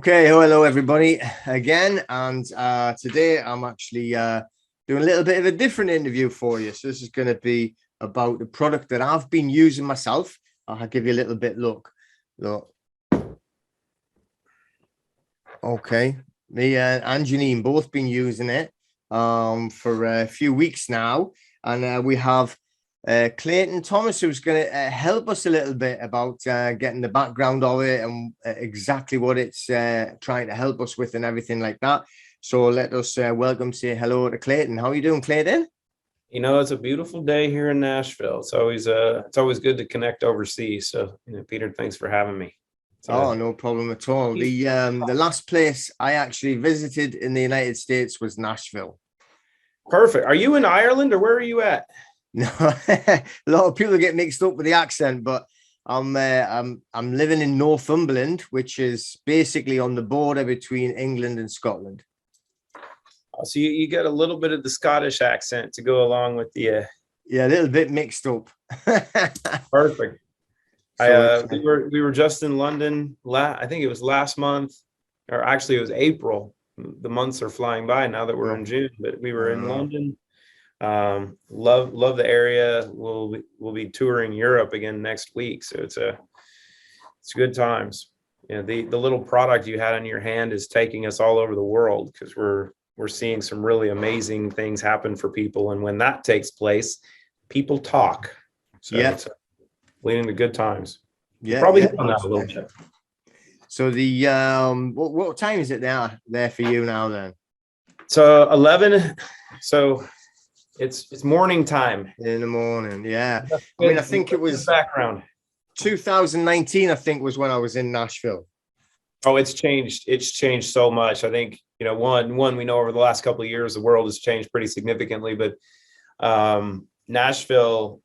Okay, hello everybody again, and today I'm actually doing a little bit of a different interview for you. So this is going to be about the product that I've been using myself. I'll give you a little bit look. Okay, me and Janine both been using it for a few weeks now, and we have Clayton Thomas, who's going to help us a little bit about getting the background of it and exactly what it's trying to help us with and everything like that. So let us say hello to Clayton. How are you doing, Clayton? It's a beautiful day here in Nashville. It's always good to connect overseas. So, Peter, thanks for having me. Oh, no problem at all. The last place I actually visited in the United States was Nashville. Perfect. Are you in Ireland or where are you at? No, a lot of people get mixed up with the accent, but I'm living in Northumberland, which is basically on the border between England and Scotland. So you get a little bit of the Scottish accent to go along with the yeah, a little bit mixed up. Perfect. So we were just in London. I think it was last month, or actually it was April. The months are flying by now that we're in June, but we were in London. Love the area. We'll be touring Europe again next week, so it's good times. The little product you had in your hand is taking us all over the world because we're seeing some really amazing things happen for people, and when that takes place, people talk. So it's leading to good times. Probably on that a little bit. So what time is it there for you now then? So 11. So it's morning time in the morning. Yeah. I mean, I think it was background 2019, I think, was when I was in Nashville. Oh, it's changed so much. I think, one we know over the last couple of years the world has changed pretty significantly, but Nashville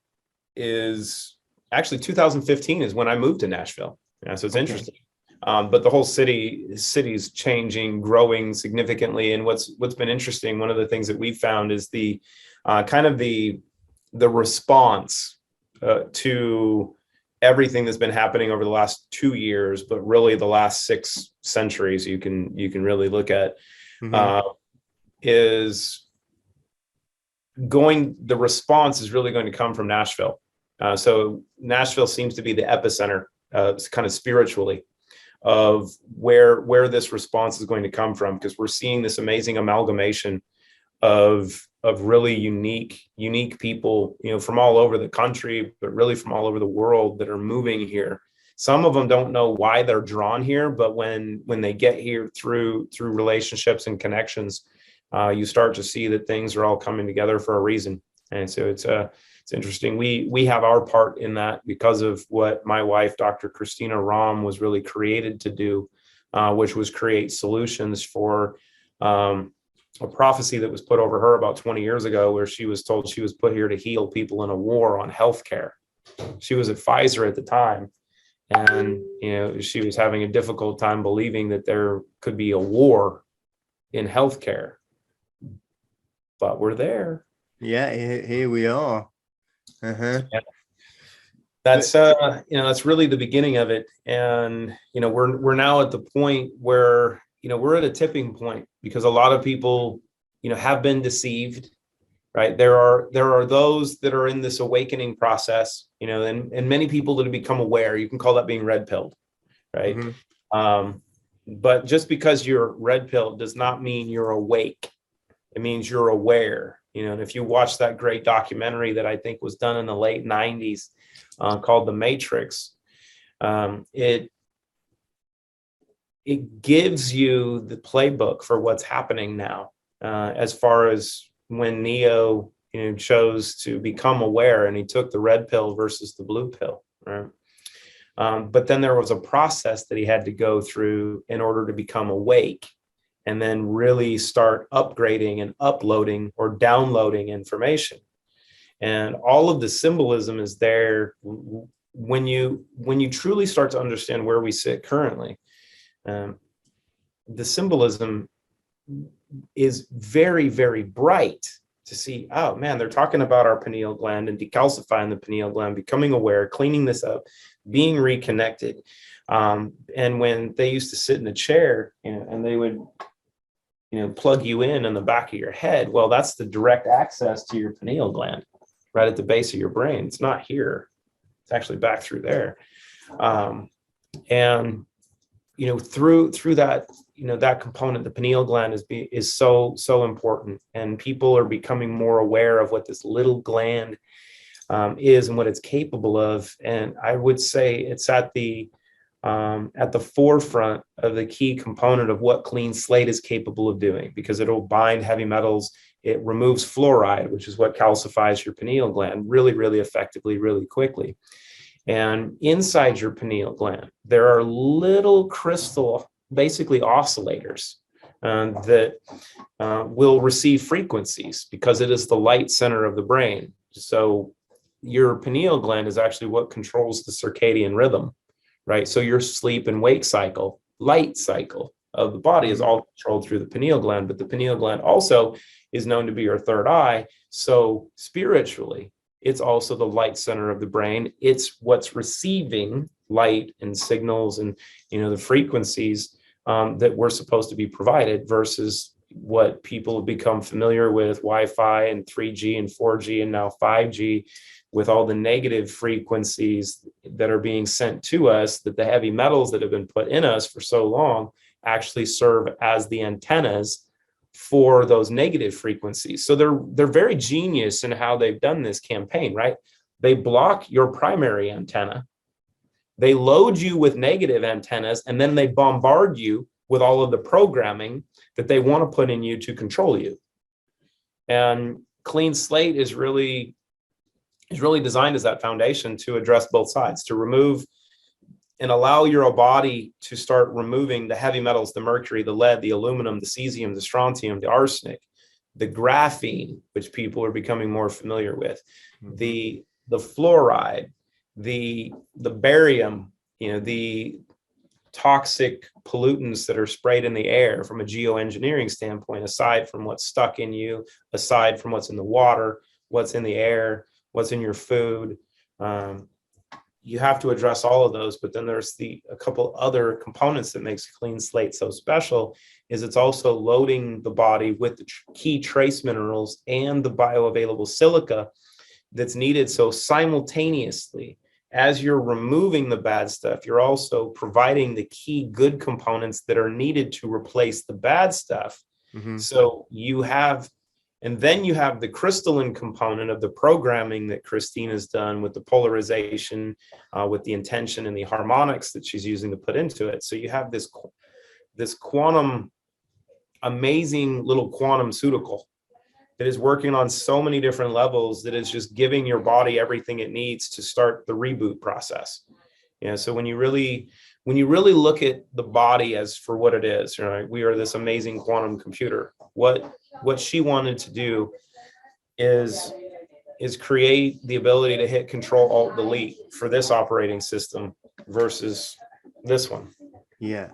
is actually 2015 is when I moved to Nashville. So it's interesting. But the whole city's changing, growing significantly. And what's been interesting, one of the things that we found is the kind of the response to everything that's been happening over the last 2 years, but really the last 6 centuries you can really look at, is going. The response is really going to come from Nashville. So Nashville seems to be the epicenter, kind of spiritually, of where this response is going to come from, because we're seeing this amazing amalgamation of really unique people, from all over the country, but really from all over the world that are moving here. Some of them don't know why they're drawn here, but when they get here through relationships and connections, you start to see that things are all coming together for a reason. And so it's interesting. We have our part in that because of what my wife, Dr. Christina Rahm, was really created to do, which was create solutions for a prophecy that was put over her about 20 years ago, where she was told she was put here to heal people in a war on healthcare. She was at Pfizer at the time, and she was having a difficult time believing that there could be a war in healthcare. But we're there. Yeah, here we are. Yeah. That's really the beginning of it. And we're now at the point where we're at a tipping point, because a lot of people have been deceived, right? There are those that are in this awakening process, and many people that have become aware. You can call that being red pilled, right? But just because you're red pilled does not mean you're awake. It means you're aware. And if you watch that great documentary that I think was done in the late 90s, called The Matrix, it gives you the playbook for what's happening now, as far as when Neo chose to become aware, and he took the red pill versus the blue pill, right? But then there was a process that he had to go through in order to become awake, and then really start upgrading and uploading or downloading information. And all of the symbolism is there when you truly start to understand where we sit currently. The symbolism is very, very bright to see, oh man, they're talking about our pineal gland and decalcifying the pineal gland, becoming aware, cleaning this up, being reconnected. And when they used to sit in a chair, and they would, plug you in the back of your head, well, that's the direct access to your pineal gland right at the base of your brain. It's not here. It's actually back through there. And through that, that component, the pineal gland is so important, and people are becoming more aware of what this little gland is and what it's capable of. And I would say it's at the forefront of the key component of what Clean Slate is capable of doing, because it'll bind heavy metals. It removes fluoride, which is what calcifies your pineal gland really, really effectively, really quickly. And inside your pineal gland, there are little crystal, basically oscillators that will receive frequencies, because it is the light center of the brain. So your pineal gland is actually what controls the circadian rhythm, right? So your sleep and wake cycle, light cycle of the body is all controlled through the pineal gland, but the pineal gland also is known to be your third eye. So spiritually, it's also the light center of the brain. It's what's receiving light and signals and, the frequencies that we're supposed to be provided, versus what people have become familiar with, Wi-Fi and 3G and 4G and now 5G, with all the negative frequencies that are being sent to us, that the heavy metals that have been put in us for so long actually serve as the antennas for those negative frequencies. So they're very genius in how they've done this campaign, right? They block your primary antenna, they load you with negative antennas, and then they bombard you with all of the programming that they want to put in you to control you. And Clean Slate is really designed as that foundation to address both sides, to remove and allow your body to start removing the heavy metals, the mercury, the lead, the aluminum, the cesium, the strontium, the arsenic, the graphene, which people are becoming more familiar with, the fluoride, the barium, the toxic pollutants that are sprayed in the air from a geoengineering standpoint, aside from what's stuck in you, aside from what's in the water, what's in the air, what's in your food. You have to address all of those, but then there's a couple other components that makes Clean Slate so special. Is it's also loading the body with the key trace minerals and the bioavailable silica that's needed. So simultaneously, as you're removing the bad stuff, you're also providing the key good components that are needed to replace the bad stuff. So and then you have the crystalline component of the programming that Christina's done with the polarization, with the intention and the harmonics that she's using to put into it. So you have this quantum, amazing little quantumceutical that is working on so many different levels, that is just giving your body everything it needs to start the reboot process. So when you really look at the body as for what it is, right? We are this amazing quantum computer. What she wanted to do is create the ability to hit Control Alt Delete for this operating system versus this one. Yeah.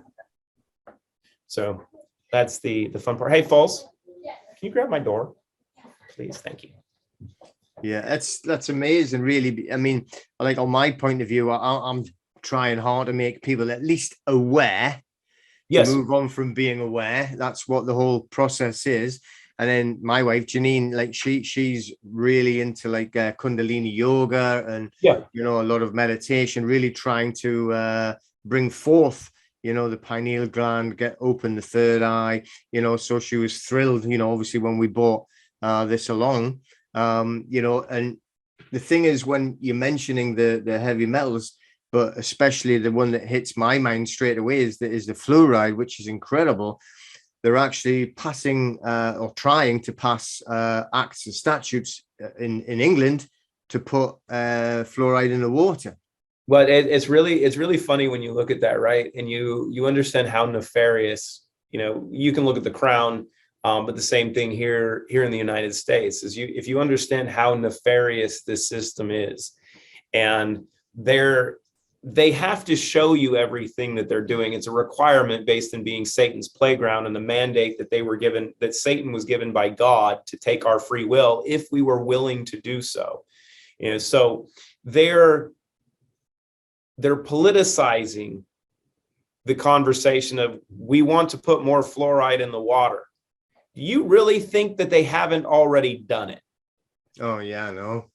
So that's the fun part. Hey, Falls, can you grab my door, please? Thank you. Yeah, that's amazing, really. I mean, like on my point of view, I'm trying hard to make people at least aware. Yes. To move on from being aware. That's what the whole process is. And then my wife, Janine, like she's really into like Kundalini yoga and, a lot of meditation, really trying to bring forth, the pineal gland, get open the third eye, so she was thrilled, obviously when we brought this along, and the thing is, when you're mentioning the heavy metals, but especially the one that hits my mind straight away is the fluoride, which is incredible. They're actually passing or trying to pass acts and statutes in England to put fluoride in the water. Well, it's really funny when you look at that, right? And you understand how nefarious, you can look at the Crown, but the same thing here in the United States is if you understand how nefarious this system is, and they have to show you everything that they're doing. It's a requirement based in being Satan's playground and the mandate that they were given, that Satan was given by God to take our free will if we were willing to do so. So they're politicizing the conversation of, we want to put more fluoride in the water. Do you really think that they haven't already done it? Oh yeah, no.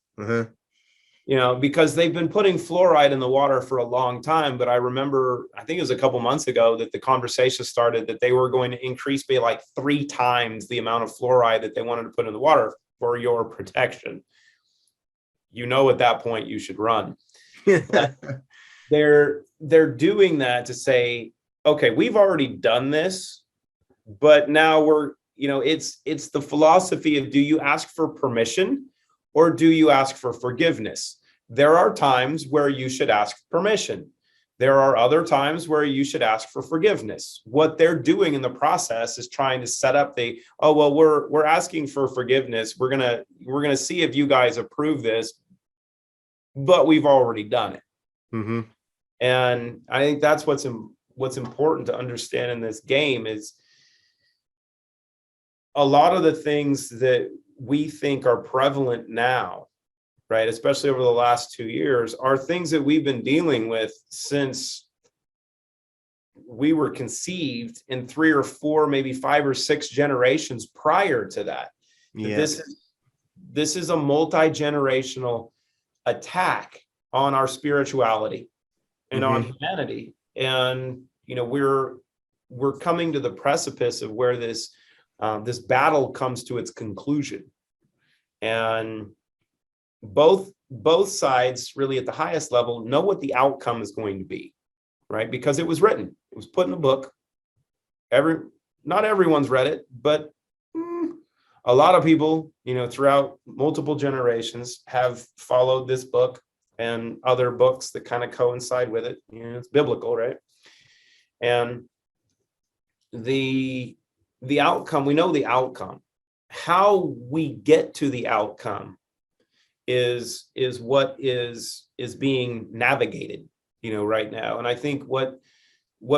Because they've been putting fluoride in the water for a long time. But I remember, I think it was a couple months ago, that the conversation started that they were going to increase by like 3 times the amount of fluoride that they wanted to put in the water for your protection. At that point you should run. But they're doing that to say, okay, we've already done this, but now we're, it's the philosophy of, do you ask for permission or do you ask for forgiveness? There are times where you should ask permission. There are other times where you should ask for forgiveness. What they're doing in the process is trying to set up we're asking for forgiveness. We're gonna see if you guys approve this, but we've already done it. Mm-hmm. And I think that's what's important to understand in this game is a lot of the things that we think are prevalent now, right, especially over the last 2 years, are things that we've been dealing with since we were conceived, in 3 or 4, maybe 5 or 6 generations prior to that. Yeah. This is a multi-generational attack on our spirituality and on humanity. And, we're coming to the precipice of where this battle comes to its conclusion. And both sides really at the highest level know what the outcome is going to be, right? Because it was written, it was put in a book. Not everyone's read it, but a lot of people, throughout multiple generations have followed this book and other books that kind of coincide with it. It's biblical, right? And the outcome, we know the outcome. How we get to the outcome is what is being navigated, right now. And I think what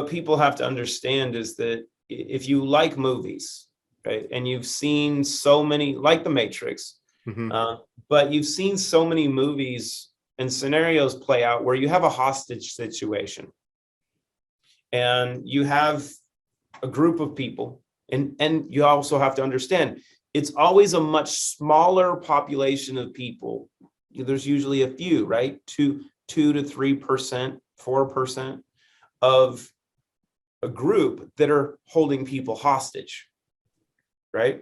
people have to understand is that if you like movies, right, and you've seen so many, like The Matrix, but you've seen so many movies and scenarios play out where you have a hostage situation and you have a group of people, and you also have to understand it's always a much smaller population of people. There's usually a few, right? 2 to 3%, 4% of a group that are holding people hostage, right?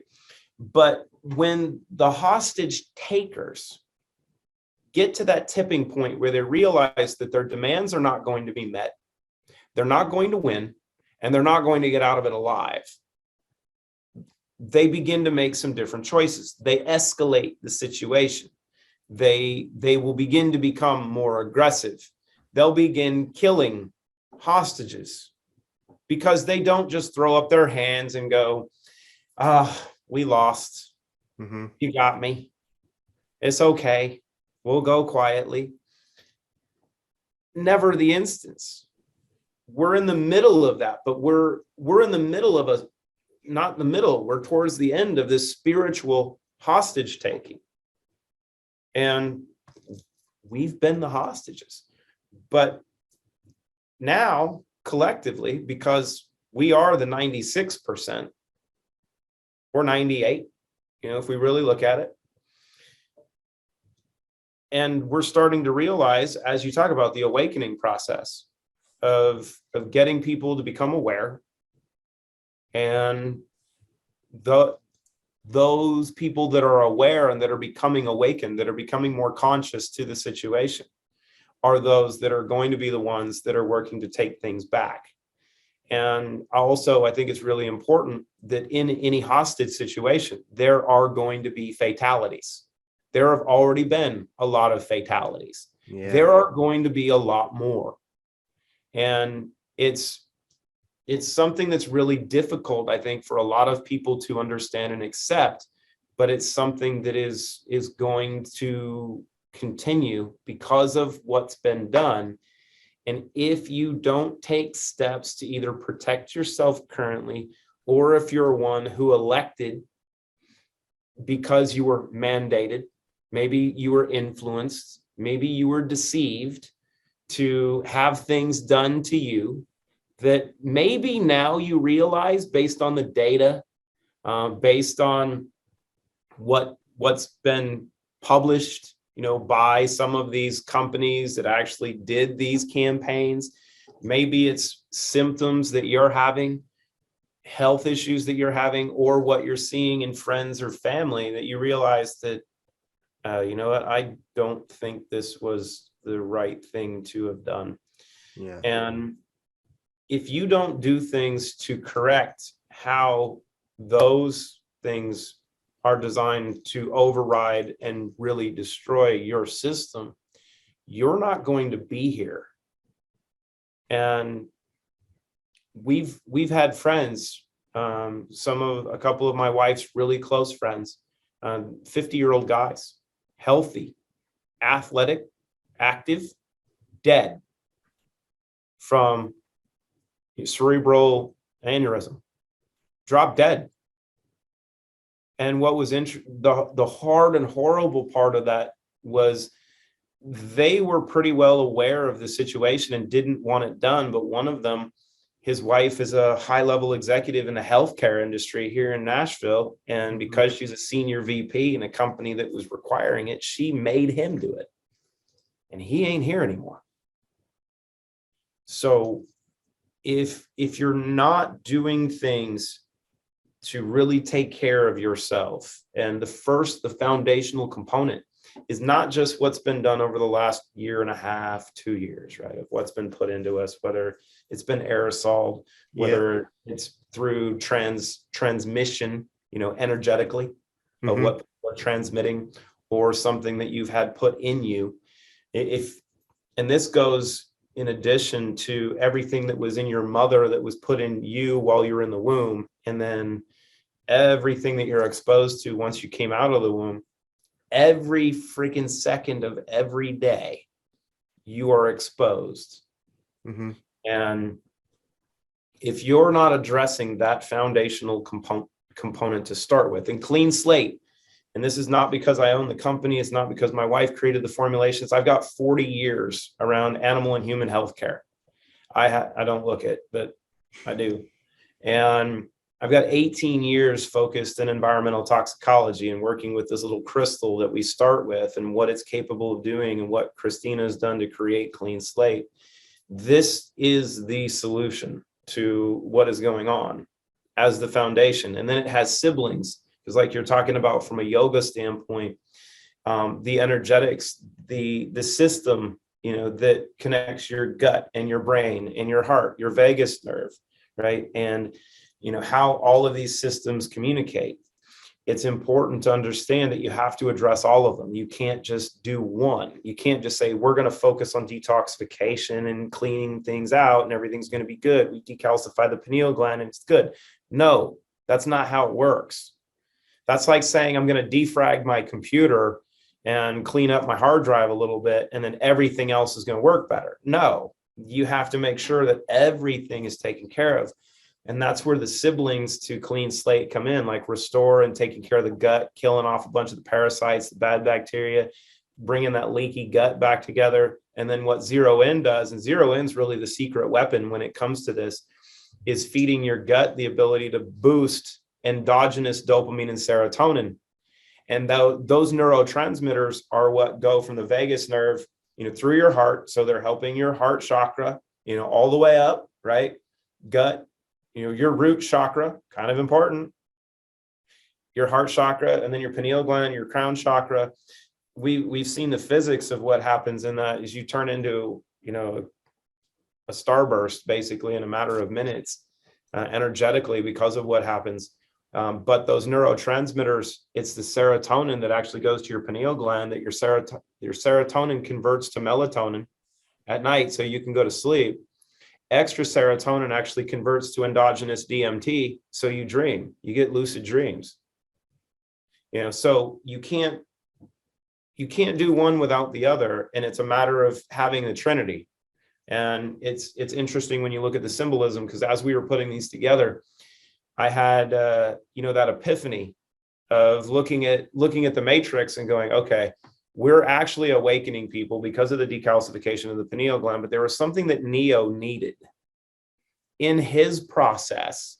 But when the hostage takers get to that tipping point where they realize that their demands are not going to be met, they're not going to win, and they're not going to get out of it alive, they begin to make some different choices. They escalate the situation. They will begin to become more aggressive. They'll begin killing hostages because they don't just throw up their hands and go, we lost. You got me. It's okay. We'll go quietly. Never the instance. We're in the middle of that, but we're in the middle of not in the middle, we're towards the end of this spiritual hostage taking. And we've been the hostages. But now, collectively, because we are the 96%, or 98, if we really look at it. And we're starting to realize, as you talk about the awakening process of getting people to become aware, and those people that are aware and that are becoming awakened, that are becoming more conscious to the situation, are those that are going to be the ones that are working to take things back. And also, I think it's really important that in any hostage situation, there are going to be fatalities. There have already been a lot of fatalities. Yeah. There are going to be a lot more. And it's something that's really difficult, I think, for a lot of people to understand and accept, but it's something that is going to continue because of what's been done. And if you don't take steps to either protect yourself currently, or if you're one who elected because you were mandated, maybe you were influenced, maybe you were deceived to have things done to you that maybe now you realize, based on the data, based on what's been published, by some of these companies that actually did these campaigns. Maybe it's symptoms that you're having, health issues that you're having, or what you're seeing in friends or family, that you realize that, you know what, I don't think this was the right thing to have done. Yeah. And if you don't do things to correct how those things are designed to override and really destroy your system, you're not going to be here. And we've had friends, a couple of my wife's really close friends, 50-year-old guys, healthy, athletic, active, dead from cerebral aneurysm, drop dead. And what was the hard and horrible part of that was they were pretty well aware of the situation and didn't want it done. But one of them, his wife is a high-level executive in the healthcare industry here in Nashville. And because she's a senior VP in a company that was requiring it, she made him do it. And he ain't here anymore. So if you're not doing things to really take care of yourself, and the foundational component is not just what's been done over the last year and a half, 2 years, right? Of what's been put into us, whether it's been aerosol, whether it's through transmission, energetically, of what people are transmitting, or something that you've had put in you. And this goes in addition to everything that was in your mother that was put in you while you were in the womb, and then everything that you're exposed to once you came out of the womb. Every freaking second of every day, you are exposed. And if you're not addressing that foundational component to start with, and clean slate, and this is not because I own the company, it's not because my wife created the formulations. I've got 40 years around animal and human healthcare. I don't look it, but I do. And I've got 18 years focused in environmental toxicology and working with this little crystal that we start with and what it's capable of doing and what Christina has done to create clean slate. This is the solution to what is going on as the foundation. And then it has siblings, because like you're talking about from a yoga standpoint, the energetics, the system, that connects your gut and your brain and your heart, your vagus nerve, right? And how all of these systems communicate. It's important to understand that you have to address all of them. You can't just do one. You can't just say, we're going to focus on detoxification and cleaning things out and everything's going to be good. We decalcify the pineal gland and it's good. No, that's not how it works. That's like saying I'm going to defrag my computer and clean up my hard drive a little bit, and then everything else is going to work better. No, you have to make sure that everything is taken care of. And that's where the siblings to clean slate come in, like restore and taking care of the gut, killing off a bunch of the parasites, the bad bacteria, bringing that leaky gut back together. And then what Zero In does, and Zero In's really the secret weapon when it comes to this, is feeding your gut the ability to boost endogenous dopamine and serotonin. And those neurotransmitters are what go from the vagus nerve, through your heart. So they're helping your heart chakra, all the way up, right? Gut, your root chakra, kind of important, your heart chakra, and then your pineal gland, your crown chakra. We've seen the physics of what happens in that is you turn into, a starburst basically in a matter of minutes, energetically, because of what happens. But those neurotransmitters, it's the serotonin that actually goes to your pineal gland that your serotonin converts to melatonin at night so you can go to sleep. Extra serotonin actually converts to endogenous DMT, so you dream, you get lucid dreams. So you can't do one without the other, and it's a matter of having the trinity. And it's interesting when you look at the symbolism, because as we were putting these together, I had that epiphany of looking at the matrix and going, okay, we're actually awakening people because of the decalcification of the pineal gland, but there was something that Neo needed in his process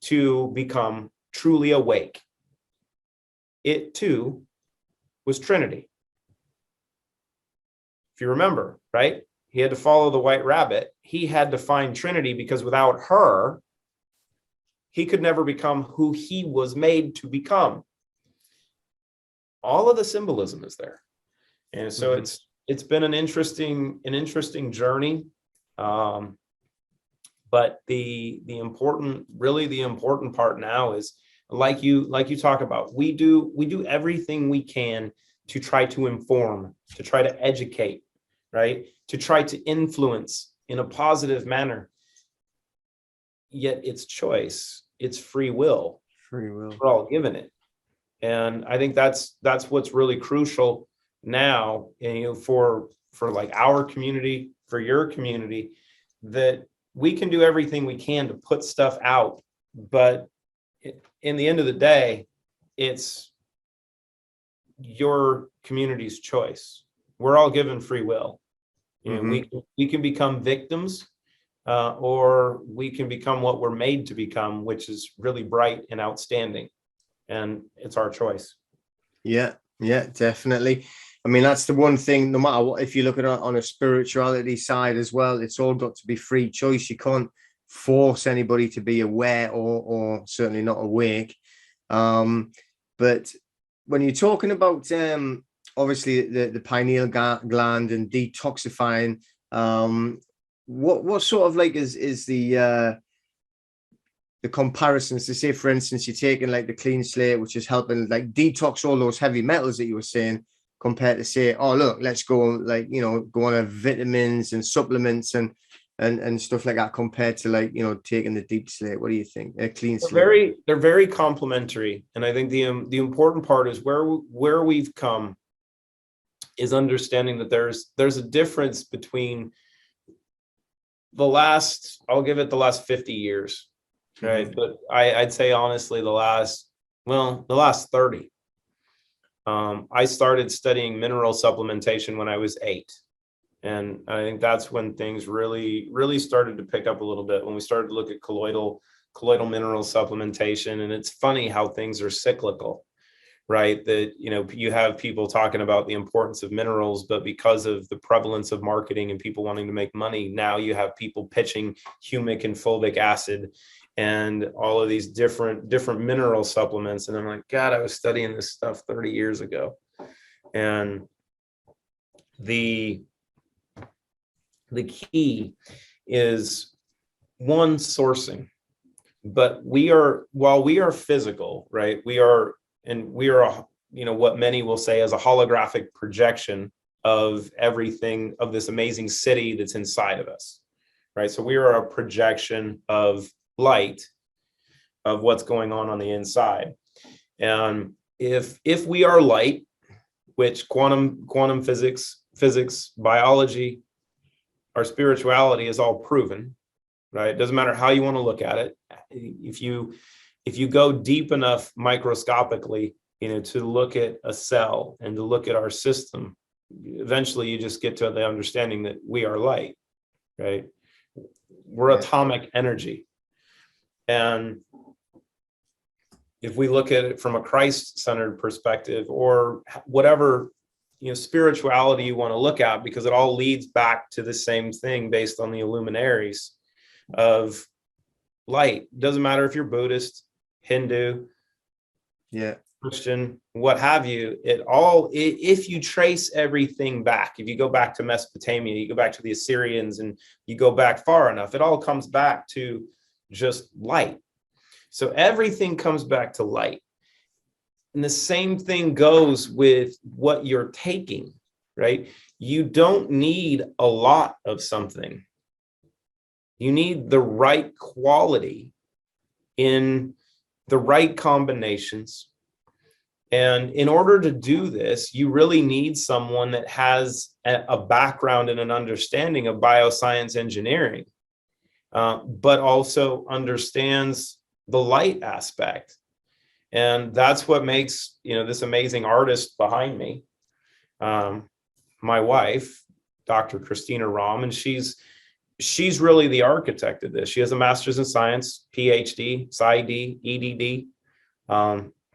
to become truly awake. It too was Trinity. If you remember, right? He had to follow the white rabbit. He had to find Trinity, because without her, he could never become who he was made to become. All of the symbolism is there. And so it's been an interesting journey. But the important part now is, like you talk about, we do everything we can to try to inform, to try to educate, right? To try to influence in a positive manner. Yet it's choice, it's free will. We're all given it. And I think that's what's really crucial now, and for like our community, for your community, that we can do everything we can to put stuff out, but in the end of the day, it's your community's choice. We're all given free will. We can become victims, or we can become what we're made to become, which is really bright and outstanding. And it's our choice. Yeah, definitely. I mean, that's the one thing, no matter what, if you look at it on a spirituality side as well, it's all got to be free choice. You can't force anybody to be aware or certainly not awake. But when you're talking about, obviously, the pineal gland and detoxifying, what sort of like is the comparisons to, say, for instance, you're taking like the clean slate, which is helping like detox all those heavy metals that you were saying, compared to say, oh, look, let's go go on a vitamins and supplements and stuff like that, compared to taking the deep slate. What do you think? A clean slate. They're very complementary. And I think the important part is where we've come is understanding that there's a difference between I'll give it the last 50 years. Right. But I'd say honestly, the last 30. I started studying mineral supplementation when I was 8. And I think that's when things really, really started to pick up a little bit, when we started to look at colloidal mineral supplementation. And it's funny how things are cyclical, right? That, you have people talking about the importance of minerals, but because of the prevalence of marketing and people wanting to make money, now you have people pitching humic and fulvic acid and all of these different mineral supplements. And I'm like, God, I was studying this stuff 30 years ago. And the key is, one, sourcing. But while we are physical, right? We are what many will say as a holographic projection of everything, of this amazing city that's inside of us, right? So we are a projection of light of what's going on the inside. And if we are light, which quantum physics, biology, our spirituality is all proven, right? It doesn't matter how you want to look at it. If you go deep enough microscopically, to look at a cell and to look at our system, eventually you just get to the understanding that we are light, right? We're atomic energy. And if we look at it from a Christ-centered perspective, or whatever spirituality you want to look at, because it all leads back to the same thing based on the illuminaries of light. Doesn't matter if you're Buddhist, Hindu, Christian, what have you. If you trace everything back, if you go back to Mesopotamia, you go back to the Assyrians, and you go back far enough, it all comes back to just light. So everything comes back to light. And the same thing goes with what you're taking, right? You don't need a lot of something. You need the right quality in the right combinations. And in order to do this, you really need someone that has a background and an understanding of bioscience engineering, but also understands the light aspect. And that's what makes, this amazing artist behind me, my wife, Dr. Christina Rahm, and she's really the architect of this. She has a master's in science, PhD, PsyD, EDD.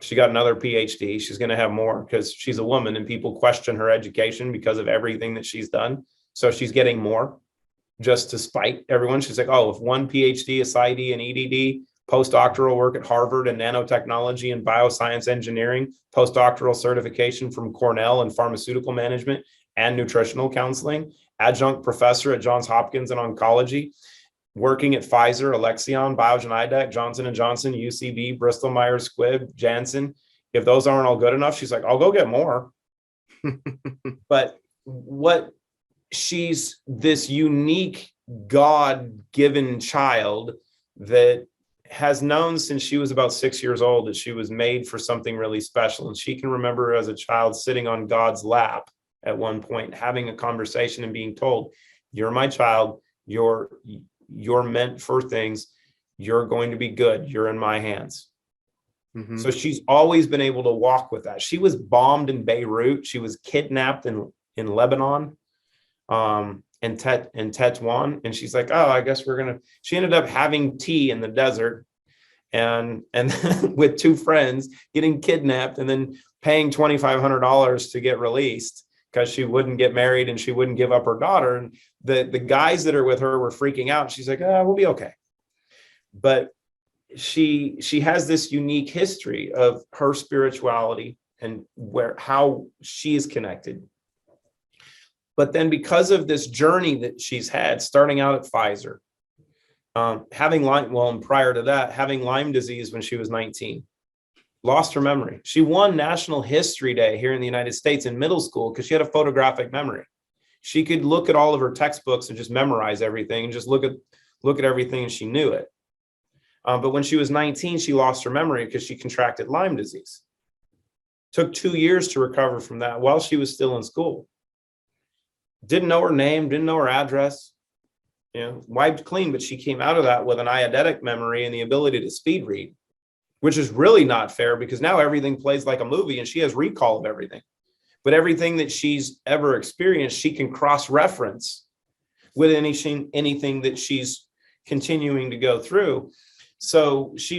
She got another PhD. She's going to have more because she's a woman and people question her education because of everything that she's done. So she's getting more just to spite everyone. She's like, oh, if one PhD, a PsyD, and EDD, postdoctoral work at Harvard in nanotechnology and bioscience engineering, postdoctoral certification from Cornell in pharmaceutical management and nutritional counseling, adjunct professor at Johns Hopkins in oncology, working at Pfizer, Alexion, Biogen Idec, Johnson & Johnson, UCB, Bristol Myers Squibb, Janssen. If those aren't all good enough, she's like, I'll go get more. But she's this unique God-given child that has known since she was about 6 years old that she was made for something really special. And she can remember as a child sitting on God's lap at one point, having a conversation and being told, you're my child, you're meant for things, you're going to be good, you're in my hands. Mm-hmm. So she's always been able to walk with that. She was bombed in Beirut. She was kidnapped in Lebanon, in Tetuan. And she's like, oh, I guess she ended up having tea in the desert and with two friends, getting kidnapped and then paying $2,500 to get released because she wouldn't get married and she wouldn't give up her daughter. And the guys that are with her were freaking out. She's like, we'll be okay. But she has this unique history of her spirituality and how she is connected. But then because of this journey that she's had, starting out at Pfizer, having and prior to that, having Lyme disease when she was 19, lost her memory. She won National History Day here in the United States in middle school because she had a photographic memory. She could look at all of her textbooks and just memorize everything and just look at everything and she knew it. But when she was 19, she lost her memory because she contracted Lyme disease. Took 2 years to recover from that while she was still in school. Didn't know her name, didn't know her address, wiped clean, but she came out of that with an eidetic memory and the ability to speed read, which is really not fair because now everything plays like a movie and she has recall of everything. But everything that she's ever experienced, she can cross-reference with anything that she's continuing to go through. So she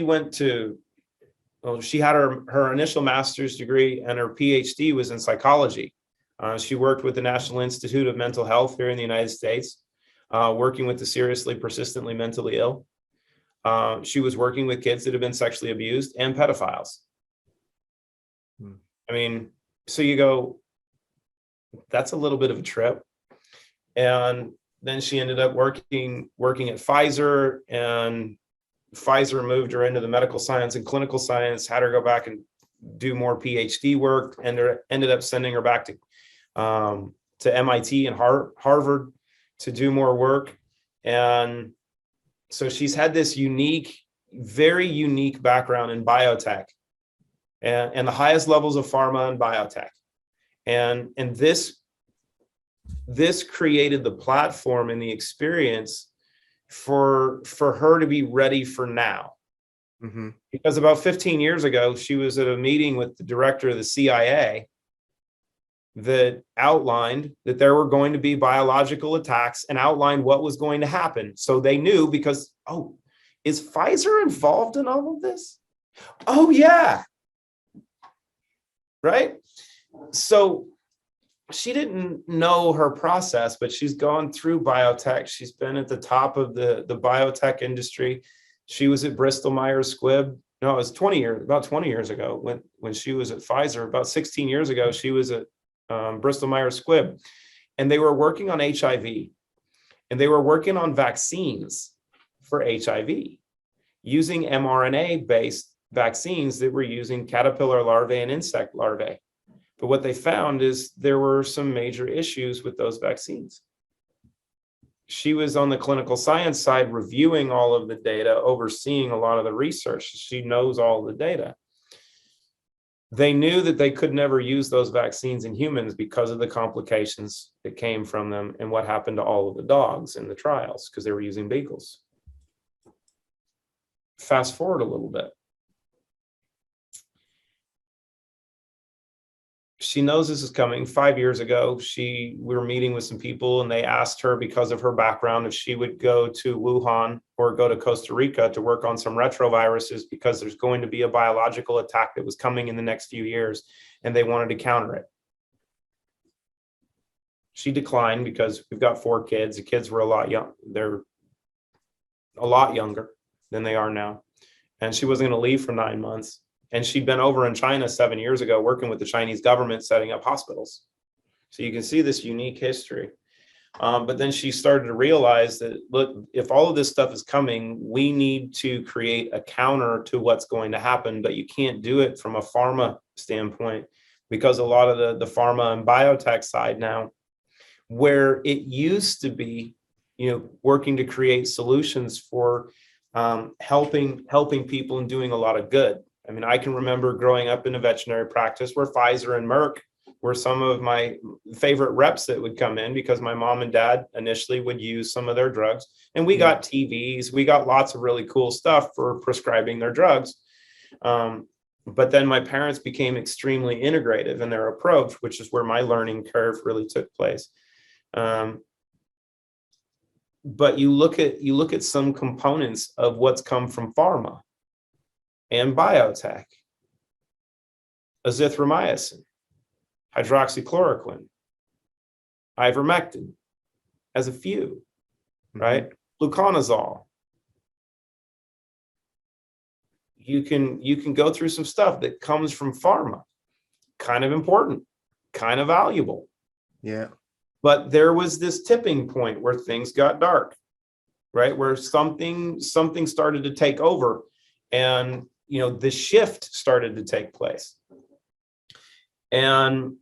she had her initial master's degree and her PhD was in psychology. She worked with the National Institute of Mental Health here in the United States, working with the seriously, persistently mentally ill. She was working with kids that have been sexually abused and pedophiles. I mean, so you go, that's a little bit of a trip. And then she ended up working at Pfizer, and Pfizer moved her into the medical science and clinical science, had her go back and do more PhD work, and ended up sending her back to MIT and Harvard to do more work. And so she's had this very unique background in biotech and the highest levels of pharma and biotech. And this created the platform and the experience for her to be ready for now. Mm-hmm. Because about 15 years ago, she was at a meeting with the director of the CIA that outlined that there were going to be biological attacks and outlined what was going to happen. So they knew because, is Pfizer involved in all of this? Oh, yeah. Right? So she didn't know her process, but she's gone through biotech. She's been at the top of the biotech industry. She was at Bristol Myers Squibb. No, it was about 20 years ago when she was at Pfizer. About 16 years ago, she was at Bristol Myers Squibb. And they were working on HIV. And they were working on vaccines for HIV using mRNA-based vaccines that were using caterpillar larvae and insect larvae. But what they found is there were some major issues with those vaccines. She was on the clinical science side reviewing all of the data, overseeing a lot of the research. She knows all the data. They knew that they could never use those vaccines in humans because of the complications that came from them and what happened to all of the dogs in the trials because they were using beagles. Fast forward a little bit. She knows this is coming. 5 years ago, we were meeting with some people and they asked her, because of her background, if she would go to Wuhan or go to Costa Rica to work on some retroviruses because there's going to be a biological attack that was coming in the next few years and they wanted to counter it. She declined because we've got 4 kids. The kids were a lot young. They're a lot younger than they are now. And she wasn't going to leave for 9 months. And she'd been over in China 7 years ago working with the Chinese government, setting up hospitals. So you can see this unique history. But then she started to realize that, look, if all of this stuff is coming, we need to create a counter to what's going to happen. But you can't do it from a pharma standpoint because a lot of the pharma and biotech side now, where it used to be, working to create solutions for helping people and doing a lot of good. I mean, I can remember growing up in a veterinary practice where Pfizer and Merck were some of my favorite reps that would come in because my mom and dad initially would use some of their drugs. And we got TVs, we got lots of really cool stuff for prescribing their drugs. But then my parents became extremely integrative in their approach, which is where my learning curve really took place. But you look at some components of what's come from pharma and biotech: azithromycin, hydroxychloroquine, ivermectin, as a few, right? Fluconazole. You can go through some stuff that comes from pharma, kind of important, kind of valuable. Yeah. But there was this tipping point where things got dark, right? Where something started to take over, and the shift started to take place. And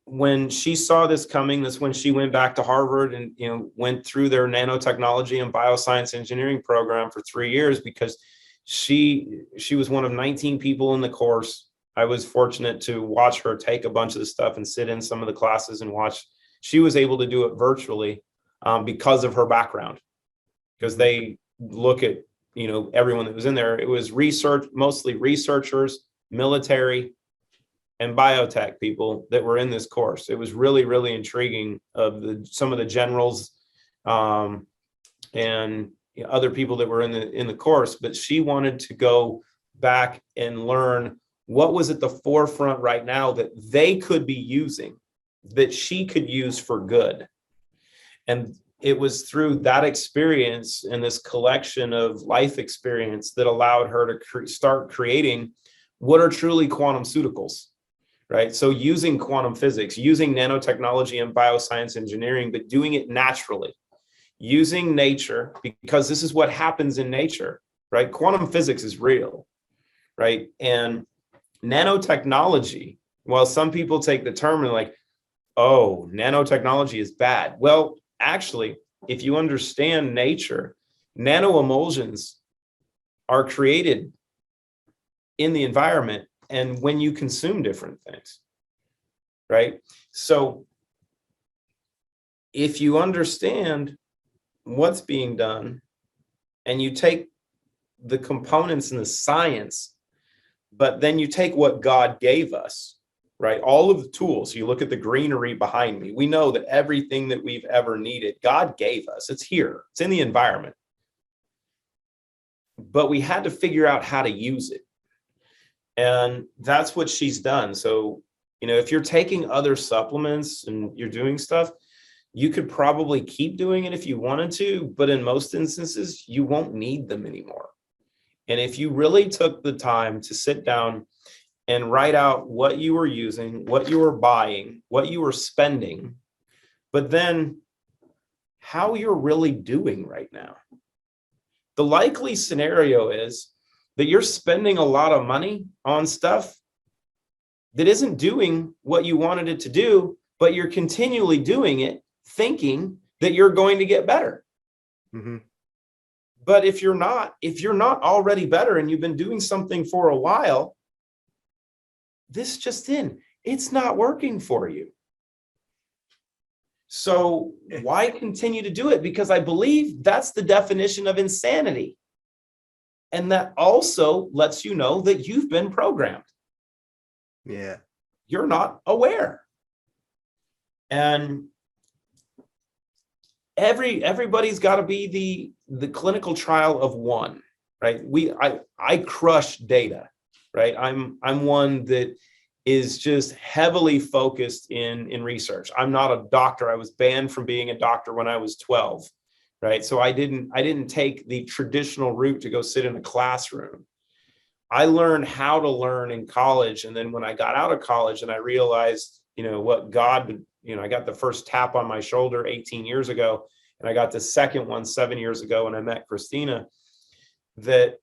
when she saw this coming, that's when she went back to Harvard and went through their nanotechnology and bioscience engineering program for 3 years, because she was one of 19 people in the course. I was fortunate to watch her take a bunch of the stuff and sit in some of the classes and watch. She was able to do it virtually because of her background, because they look at everyone that was in there. It was mostly researchers, military, and biotech people that were in this course. It was really, really intriguing of some of the generals and other people that were in the course. But she wanted to go back and learn what was at the forefront right now that they could be using, that she could use for good. And it was through that experience and this collection of life experience that allowed her to start creating what are truly quantumceuticals, right? So using quantum physics, using nanotechnology and bioscience engineering, but doing it naturally, using nature, because this is what happens in nature, right? Quantum physics is real, right? And nanotechnology, while some people take the term and like, oh, nanotechnology is bad. Well, actually, if you understand nature, nanoemulsions are created in the environment and when you consume different things, right? So if you understand what's being done and you take the components and the science, but then you take what God gave us, right? All of the tools. You look at the greenery behind me. We know that everything that we've ever needed, God gave us. It's here. It's in the environment. But we had to figure out how to use it. And that's what she's done. So, if you're taking other supplements and you're doing stuff, you could probably keep doing it if you wanted to, but in most instances, you won't need them anymore. And if you really took the time to sit down and write out what you were using, what you were buying, what you were spending, but then how you're really doing right now. The likely scenario is that you're spending a lot of money on stuff that isn't doing what you wanted it to do, but you're continually doing it thinking that you're going to get better. Mm-hmm. But if you're not already better and you've been doing something for a while, this just in, it's not working for you. So why continue to do it? Because I believe that's the definition of insanity. And that also lets you know that you've been programmed. Yeah. You're not aware. And everybody's got to be the clinical trial of one, right? I crush data, right? I'm one that is just heavily focused in research. I'm not a doctor. I was banned from being a doctor when I was 12, right? So I didn't take the traditional route to go sit in a classroom. I learned how to learn in college. And then when I got out of college and I realized, what God, I got the first tap on my shoulder 18 years ago, and I got the second one 7 years ago when I met Christina, that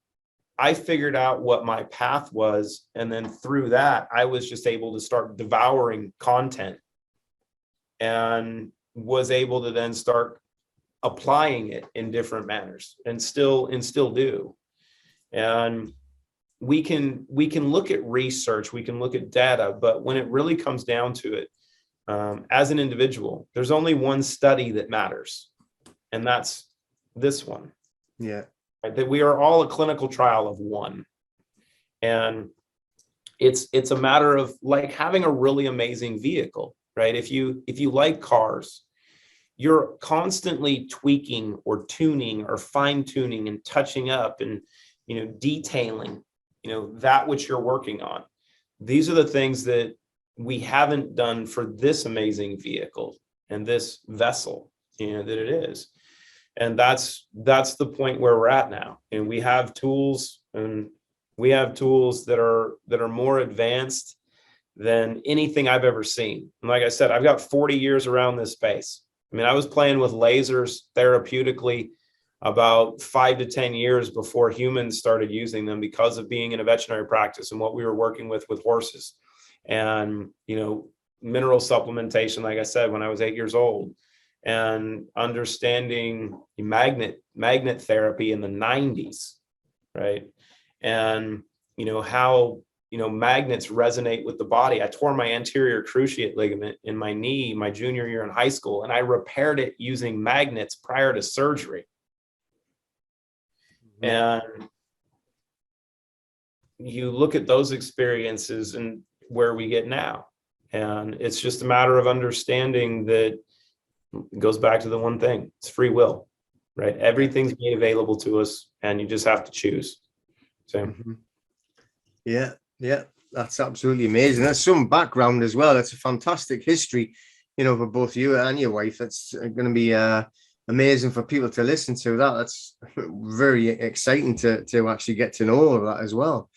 I figured out what my path was. And then through that, I was just able to start devouring content and was able to then start applying it in different manners and still do. And we can look at research, we can look at data, but when it really comes down to it, as an individual, there's only one study that matters, and that's this one. Yeah. Right? That we are all a clinical trial of one. And it's a matter of like having a really amazing vehicle, right? If you like cars, you're constantly tweaking or tuning or fine tuning and touching up and, detailing, that which you're working on. These are the things that we haven't done for this amazing vehicle and this vessel, that it is. And that's the point where we're at now. And we have tools that are more advanced than anything I've ever seen. And like I said, I've got 40 years around this space. I mean, I was playing with lasers therapeutically about 5 to 10 years before humans started using them because of being in a veterinary practice and what we were working with horses. And, mineral supplementation, like I said, when I was 8 years old, and understanding magnet therapy in the 90s, right? And, how, magnets resonate with the body. I tore my anterior cruciate ligament in my knee my junior year in high school, and I repaired it using magnets prior to surgery. And you look at those experiences and where we get now. And it's just a matter of understanding that it goes back to the one thing. It's free will, right? Everything's made available to us and you just have to choose. So, yeah, that's absolutely amazing. That's some background as well. That's a fantastic history, for both you and your wife. That's going to be amazing for people to listen to. That's very exciting to actually get to know all of that as well.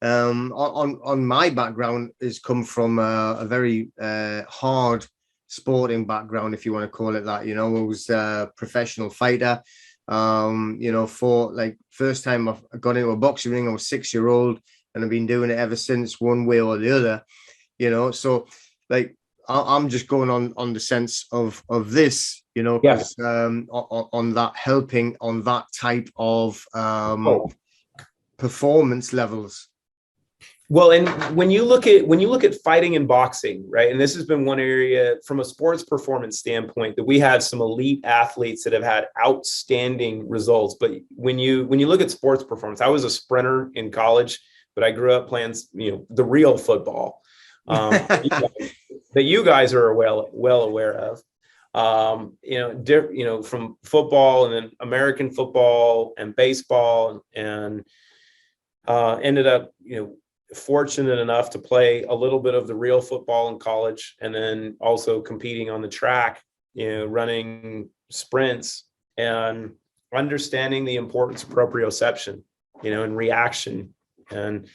On my background is come from a very hard sporting background, if you want to call it that. I was a professional fighter. For like first time I got into a boxing ring, I was 6-year-old, and I've been doing it ever since, one way or the other. So like I'm just going on the sense of this, because on that helping on that type of performance levels. Well, and when you look at fighting and boxing, right? And this has been one area from a sports performance standpoint that we have some elite athletes that have had outstanding results. But when you look at sports performance, I was a sprinter in college, but I grew up playing, the real football that you guys are well aware of. From football and then American football and baseball, and ended up, fortunate enough to play a little bit of the real football in college, and then also competing on the track, running sprints and understanding the importance of proprioception, and reaction, and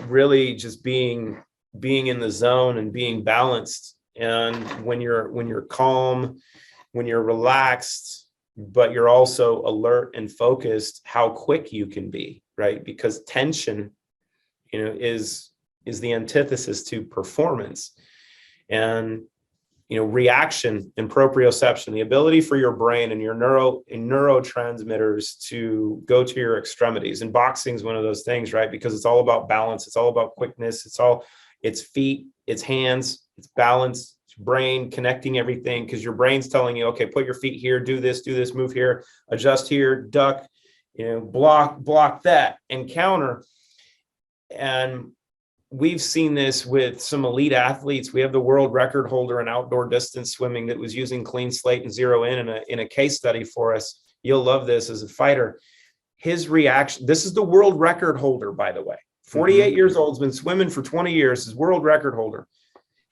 really just being in the zone and being balanced. And when you're calm, when you're relaxed, but you're also alert and focused, how quick you can be, right? Because tension, is the antithesis to performance. And, reaction and proprioception, the ability for your brain and your neurotransmitters to go to your extremities. And boxing is one of those things, right? Because it's all about balance. It's all about quickness. It's all, It's feet, it's hands, it's balance, it's brain, connecting everything, because your brain's telling you, okay, put your feet here, do this, move here, adjust here, duck, block that, and counter. And we've seen this with some elite athletes. We have the world record holder in outdoor distance swimming that was using clean slate and zero in a case study for us. You'll love this as a fighter. His reaction, this is the world record holder, by the way, 48 years old, has been swimming for 20 years, is world record holder.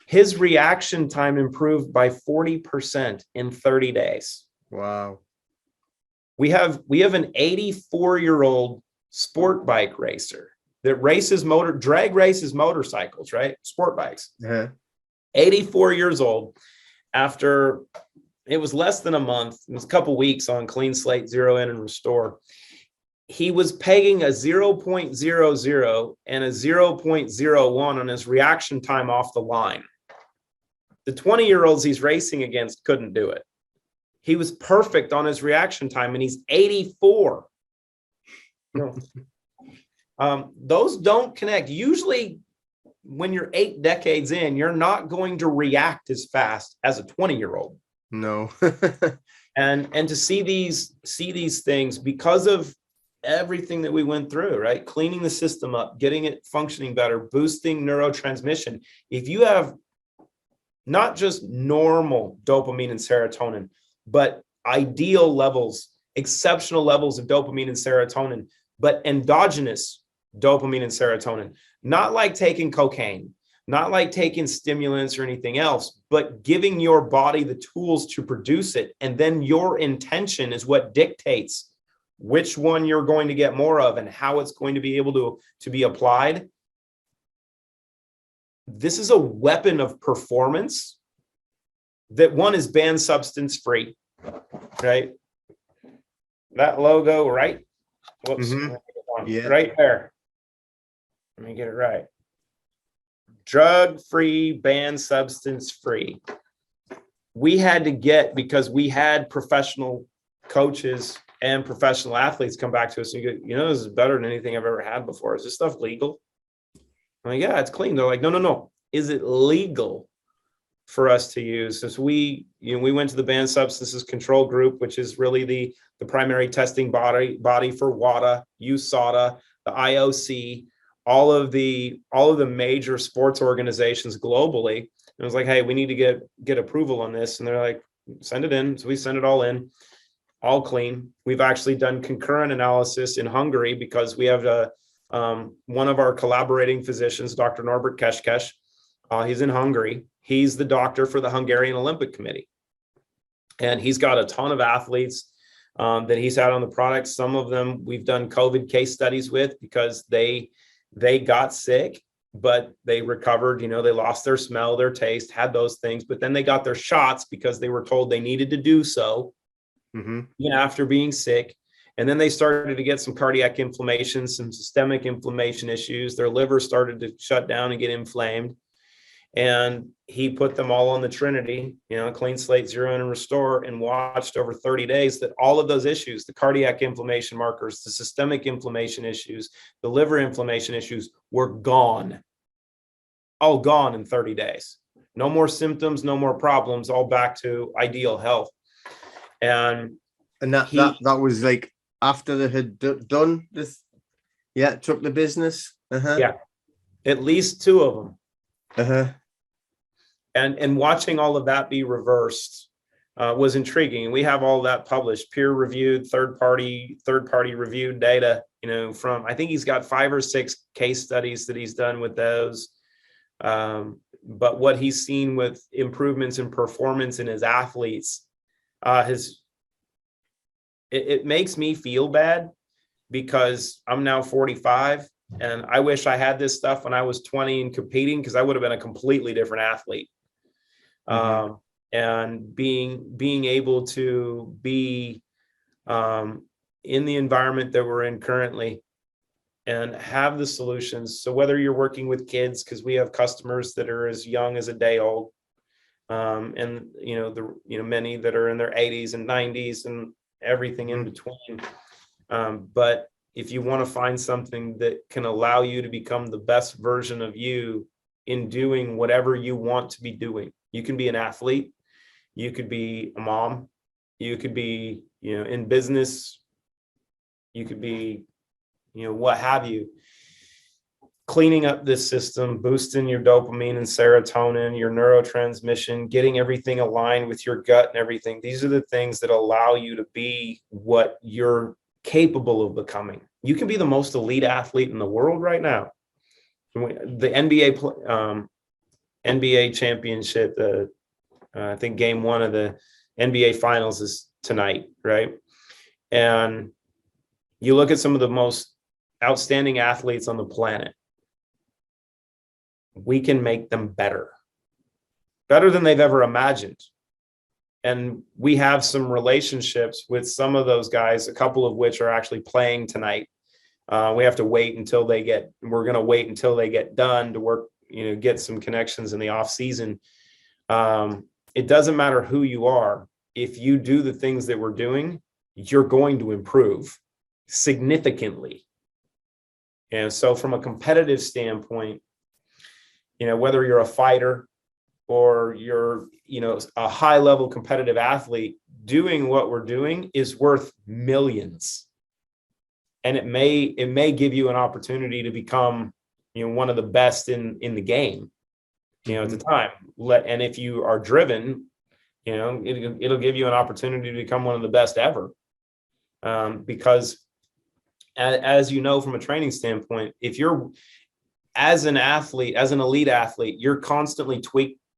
His reaction time improved by 40% in 30 days. Wow. We have an 84-year-old sport bike racer that drag races motorcycles, right? Sport bikes. 84 years old. After, it was less than a month, it was a couple weeks on clean slate, zero in and restore. He was pegging a 0.00 and a 0.01 on his reaction time off the line. The 20-year-olds he's racing against couldn't do it. He was perfect on his reaction time, and he's 84. Those don't connect. Usually, when you're 8 decades in, you're not going to react as fast as a 20-year-old. No. and to see these things because of everything that we went through, right? Cleaning the system up, getting it functioning better, boosting neurotransmission. If you have not just normal dopamine and serotonin, but ideal levels, exceptional levels of dopamine and serotonin, but endogenous dopamine and serotonin, not like taking cocaine, not like taking stimulants or anything else, but giving your body the tools to produce it. And then your intention is what dictates which one you're going to get more of and how it's going to be able to be applied. This is a weapon of performance that one is banned substance free, right? That logo, right? Whoops. Yeah. Right there. Let me get it right. Drug free, banned substance free. We had to get, because we had professional coaches and professional athletes come back to us and go, this is better than anything I've ever had before. Is this stuff legal? I'm like, yeah, it's clean. They're like, no. Is it legal for us to use? So we went to the Banned Substances Control Group, which is really the primary testing body for WADA, USADA, the IOC, all of the major sports organizations globally. And it was like, hey, we need to get approval on this. And they're like, send it in. So we send it all in. All clean. We've actually done concurrent analysis in Hungary because we have one of our collaborating physicians, Dr. Norbert Keskes. He's in Hungary. He's the doctor for the Hungarian Olympic Committee. And he's got a ton of athletes that he's had on the product. Some of them we've done COVID case studies with because they got sick, but they recovered. They lost their smell, their taste, had those things, but then they got their shots because they were told they needed to do so. After being sick. And then they started to get some cardiac inflammation, some systemic inflammation issues. Their liver started to shut down and get inflamed. And he put them all on the trinity, clean slate, zero in and restore, and watched over 30 days that all of those issues, the cardiac inflammation markers, the systemic inflammation issues, the liver inflammation issues were gone. All gone in 30 days. No more symptoms, no more problems, all back to ideal health. And that was like after they had done this, took the business. Yeah, at least 2 of them. And watching all of that be reversed was intriguing. We have all that published, peer-reviewed, third-party reviewed data. From, I think he's got 5 or 6 case studies that he's done with those. But what he's seen with improvements in performance in his athletes. It makes me feel bad because I'm now 45 and I wish I had this stuff when I was 20 and competing, because I would have been a completely different athlete. And being able to be in the environment that we're in currently and have the solutions. So whether you're working with kids, because we have customers that are as young as a day old, and many that are in their 80s and 90s and everything in between. But if you want to find something that can allow you to become the best version of you in doing whatever you want to be doing. You can be an athlete, you could be a mom, you could be, in business, you could be, what have you. Cleaning up this system, boosting your dopamine and serotonin, your neurotransmission, getting everything aligned with your gut and everything. These are the things that allow you to be what you're capable of becoming. You can be the most elite athlete in the world right now. The NBA championship, I think game 1 of the NBA finals is tonight, right? And you look at some of the most outstanding athletes on the planet. We can make them better than they've ever imagined. And we have some relationships with some of those guys, a couple of which are actually playing tonight. We have to wait until we're going to wait until they get done to work, get some connections in the off season. It doesn't matter who you are. If you do the things that we're doing, you're going to improve significantly. And so from a competitive standpoint, whether you're a fighter or you're, a high level competitive athlete, doing what we're doing is worth millions. And it may give you an opportunity to become, one of the best in the game, at the time. And if you are driven, it'll give you an opportunity to become one of the best ever. Because as from a training standpoint, if you're as an athlete, as an elite athlete, you're constantly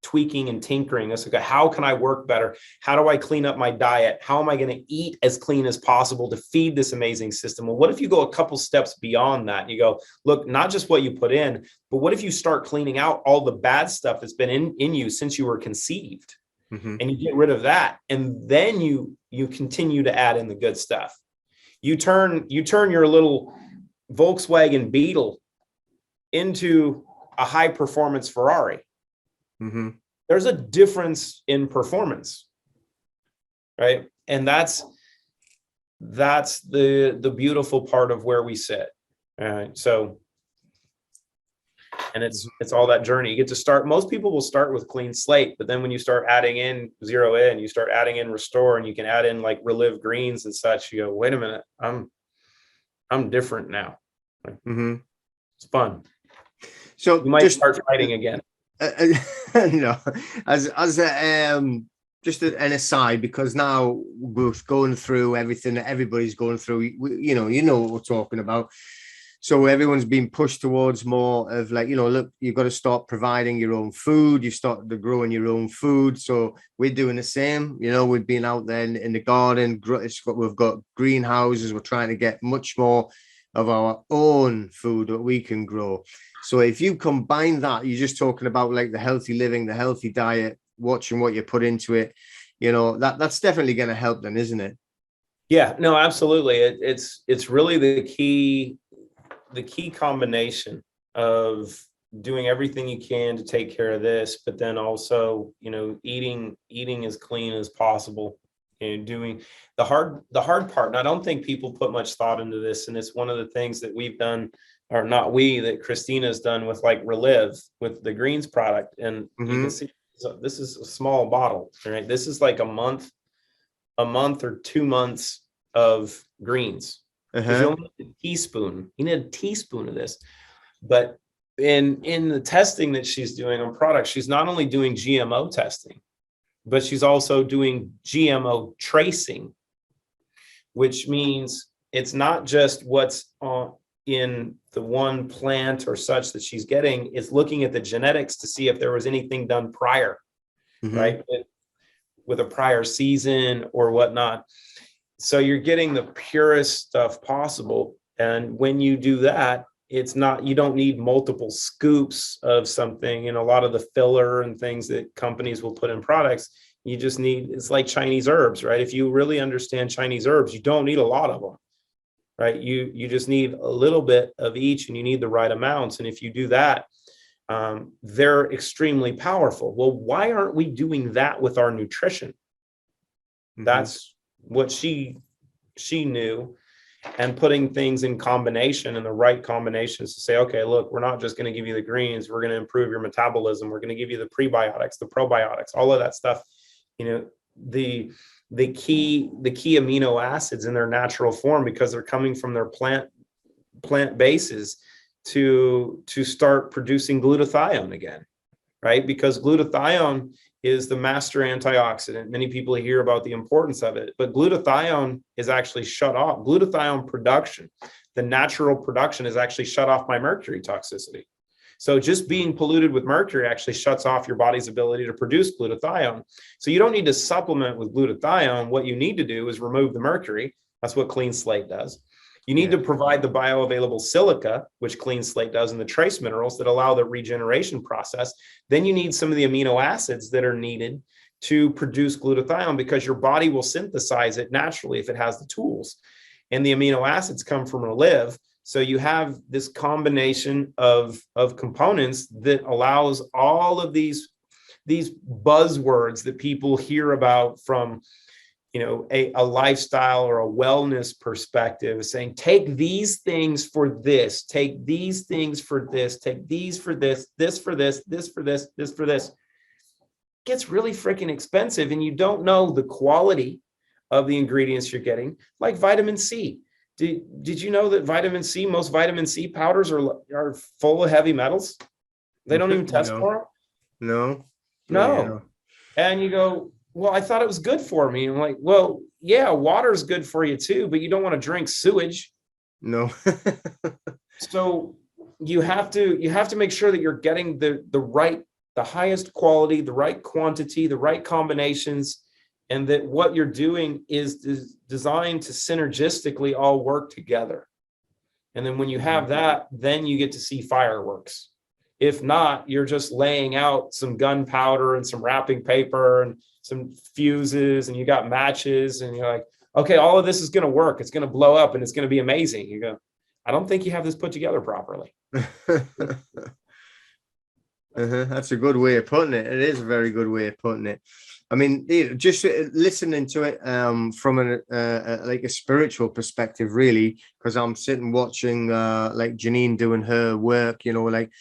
tweaking and tinkering. It's like, how can I work better? How do I clean up my diet? How am I going to eat as clean as possible to feed this amazing system? Well, what if you go a couple steps beyond that? You go, look, not just what you put in, but what if you start cleaning out all the bad stuff that's been in you since you were conceived? And you get rid of that. And then you continue to add in the good stuff. You turn your little Volkswagen Beetle into a high performance Ferrari. There's a difference in performance, right? And that's the beautiful part of where we sit. All right. So, and it's all that journey. You get to start. Most people will start with clean slate, but then when you start adding in zero in, you start adding in restore, and you can add in like relive greens and such. You go, wait a minute, I'm different now. It's fun. So you might start fighting again. As just an aside, because now we're going through everything that everybody's going through. What we're talking about. So everyone's been pushed towards more of like, look, you've got to start providing your own food. You've started to growing your own food. So we're doing the same. We've been out there in the garden. We've got greenhouses. We're trying to get much more of our own food that we can grow. So if you combine that, you're just talking about like the healthy living, the healthy diet, watching what you put into it, that's definitely going to help then, isn't it? Yeah, no, absolutely. It's really the key combination of doing everything you can to take care of this, but then also, eating as clean as possible and doing the hard part. And I don't think people put much thought into this. And it's one of the things that we've done, or not we, that Christina's done with like Relive with the greens product. And you can see, so this is a small bottle, right? This is like a month or 2 months of greens. Because you only need a teaspoon. You need a teaspoon of this. But in the testing that she's doing on products, she's not only doing GMO testing, but she's also doing GMO tracing, which means it's not just what's in the one plant or such that she's getting. It's looking at the genetics to see if there was anything done prior, right? With a prior season or whatnot. So you're getting the purest stuff possible. And when you do that, you don't need multiple scoops of something and a lot of the filler and things that companies will put in products. You just need, it's like Chinese herbs, right? If you really understand Chinese herbs, you don't need a lot of them, right? You just need a little bit of each, and you need the right amounts. And if you do that, they're extremely powerful. Well, why aren't we doing that with our nutrition? That's what she knew. and putting things in combination, and the right combinations to say, okay, look, we're not just going to give you the greens, we're going to improve your metabolism, we're going to give you the prebiotics, the probiotics, all of that stuff. You know, the key amino acids in their natural form, because they're coming from their plant bases, to start producing glutathione again, right? Because glutathione is the master antioxidant. Many people hear about the importance of it, but glutathione is actually shut off. Glutathione production, the natural production, is actually shut off by mercury toxicity. So just being polluted with mercury actually shuts off your body's ability to produce glutathione. So you don't need to supplement with glutathione. What you need to do is remove the mercury. That's what Clean Slate does. You need to provide the bioavailable silica, which Clean Slate does, and the trace minerals that allow the regeneration process. Then you need some of the amino acids that are needed to produce glutathione, because your body will synthesize it naturally if it has the tools. And the amino acids come from a live. So you have this combination of components that allows all of these buzzwords that people hear about from, you know, a lifestyle or a wellness perspective, saying, take these things for this, take these things for this, take these for this, this for this, this for this, this for this. It gets really freaking expensive, and you don't know the quality of the ingredients you're getting, like vitamin C. Did you know that vitamin C, most vitamin C powders are full of heavy metals? They don't even test for them. No. And you go, well, I thought it was good for me. I'm like, well, yeah, water is good for you too, but you don't want to drink sewage. No. So you have to make sure that you're getting the highest quality, the right quantity, the right combinations, and that what you're doing is designed to synergistically all work together. And then when you have that, then you get to see fireworks. If not, you're just laying out some gunpowder and some wrapping paper and some fuses, and you got matches, and you're like, okay, all of this is going to work. It's going to blow up and it's going to be amazing. You go, I don't think you have this put together properly. That's a good way of putting it. It is a very good way of putting it. I mean, just listening to it from like a spiritual perspective, really, because I'm sitting watching like Janine doing her work, you know, like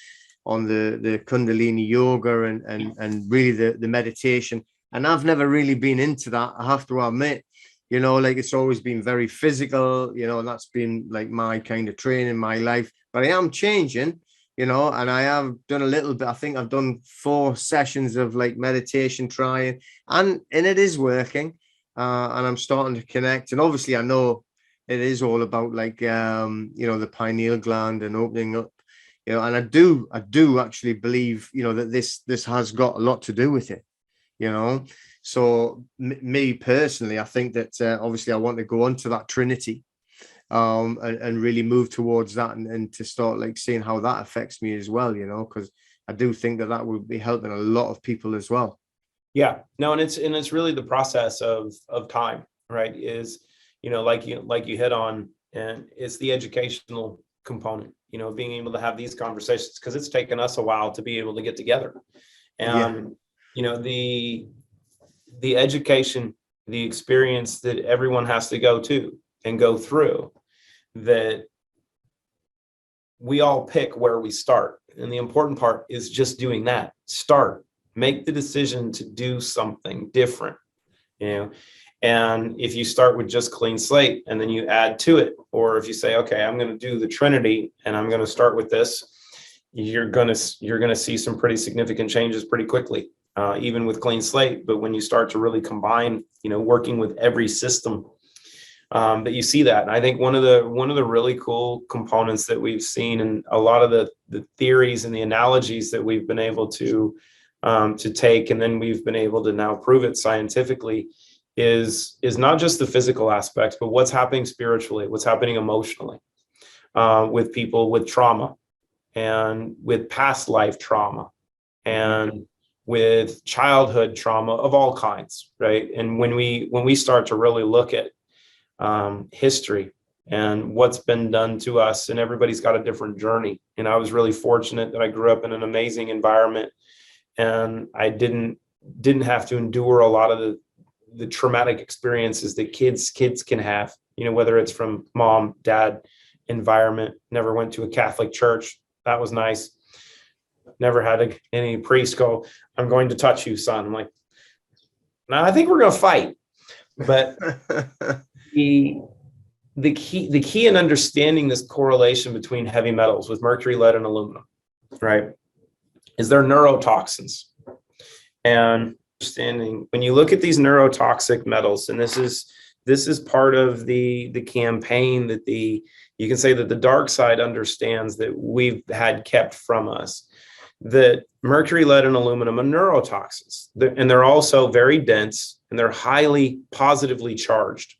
on the Kundalini yoga and really the meditation. And I've never really been into that, I have to admit. You know, like it's always been very physical, you know, and that's been like my kind of training, my life. But I am changing, you know, and I have done a little bit. I think I've done 4 sessions of like meditation trying, and it is working. And I'm starting to connect. And obviously I know it is all about like, you know, the pineal gland and opening up, you know, and I do actually believe, you know, that this has got a lot to do with it, you know. So me personally, I think that obviously I want to go on to that trinity and really move towards that and to start like seeing how that affects me as well, you know, because I do think that would be helping a lot of people as well. Yeah, no, and it's really the process of time, right? Is, you know, like you hit on, and it's the educational component, you know, being able to have these conversations, because it's taken us a while to be able to get together. And you know, the education, the experience that everyone has to go to and go through, that we all pick where we start. And the important part is just doing that. Start, make the decision to do something different, you know. And if you start with just Clean Slate and then you add to it, or if you say, okay, I'm going to do the Trinity and I'm going to start with this, you're going to see some pretty significant changes pretty quickly. Even with Clean Slate. But when you start to really combine, you know, working with every system, that you see that. And I think one of the really cool components that we've seen, and a lot of the theories and the analogies that we've been able to take, and then we've been able to now prove it scientifically, is not just the physical aspects, but what's happening spiritually, what's happening emotionally, with people with trauma and with past life trauma and with childhood trauma of all kinds, right? And when we start to really look at history and what's been done to us, and everybody's got a different journey. And I was really fortunate that I grew up in an amazing environment, and I didn't have to endure a lot of the traumatic experiences that kids can have. whether it's from mom, dad, environment. Never went to a Catholic church. That was nice. Never had any priest go, "I'm going to touch you, son." I'm like, "No, I think we're going to fight." But the key in understanding this correlation between heavy metals with mercury, lead, and aluminum, right, is they're neurotoxins. And understanding, when you look at these neurotoxic metals, and this is part of the campaign that you can say that the dark side understands that we've had kept from us, that mercury, lead, and aluminum are neurotoxins. And they're also very dense, and they're highly positively charged,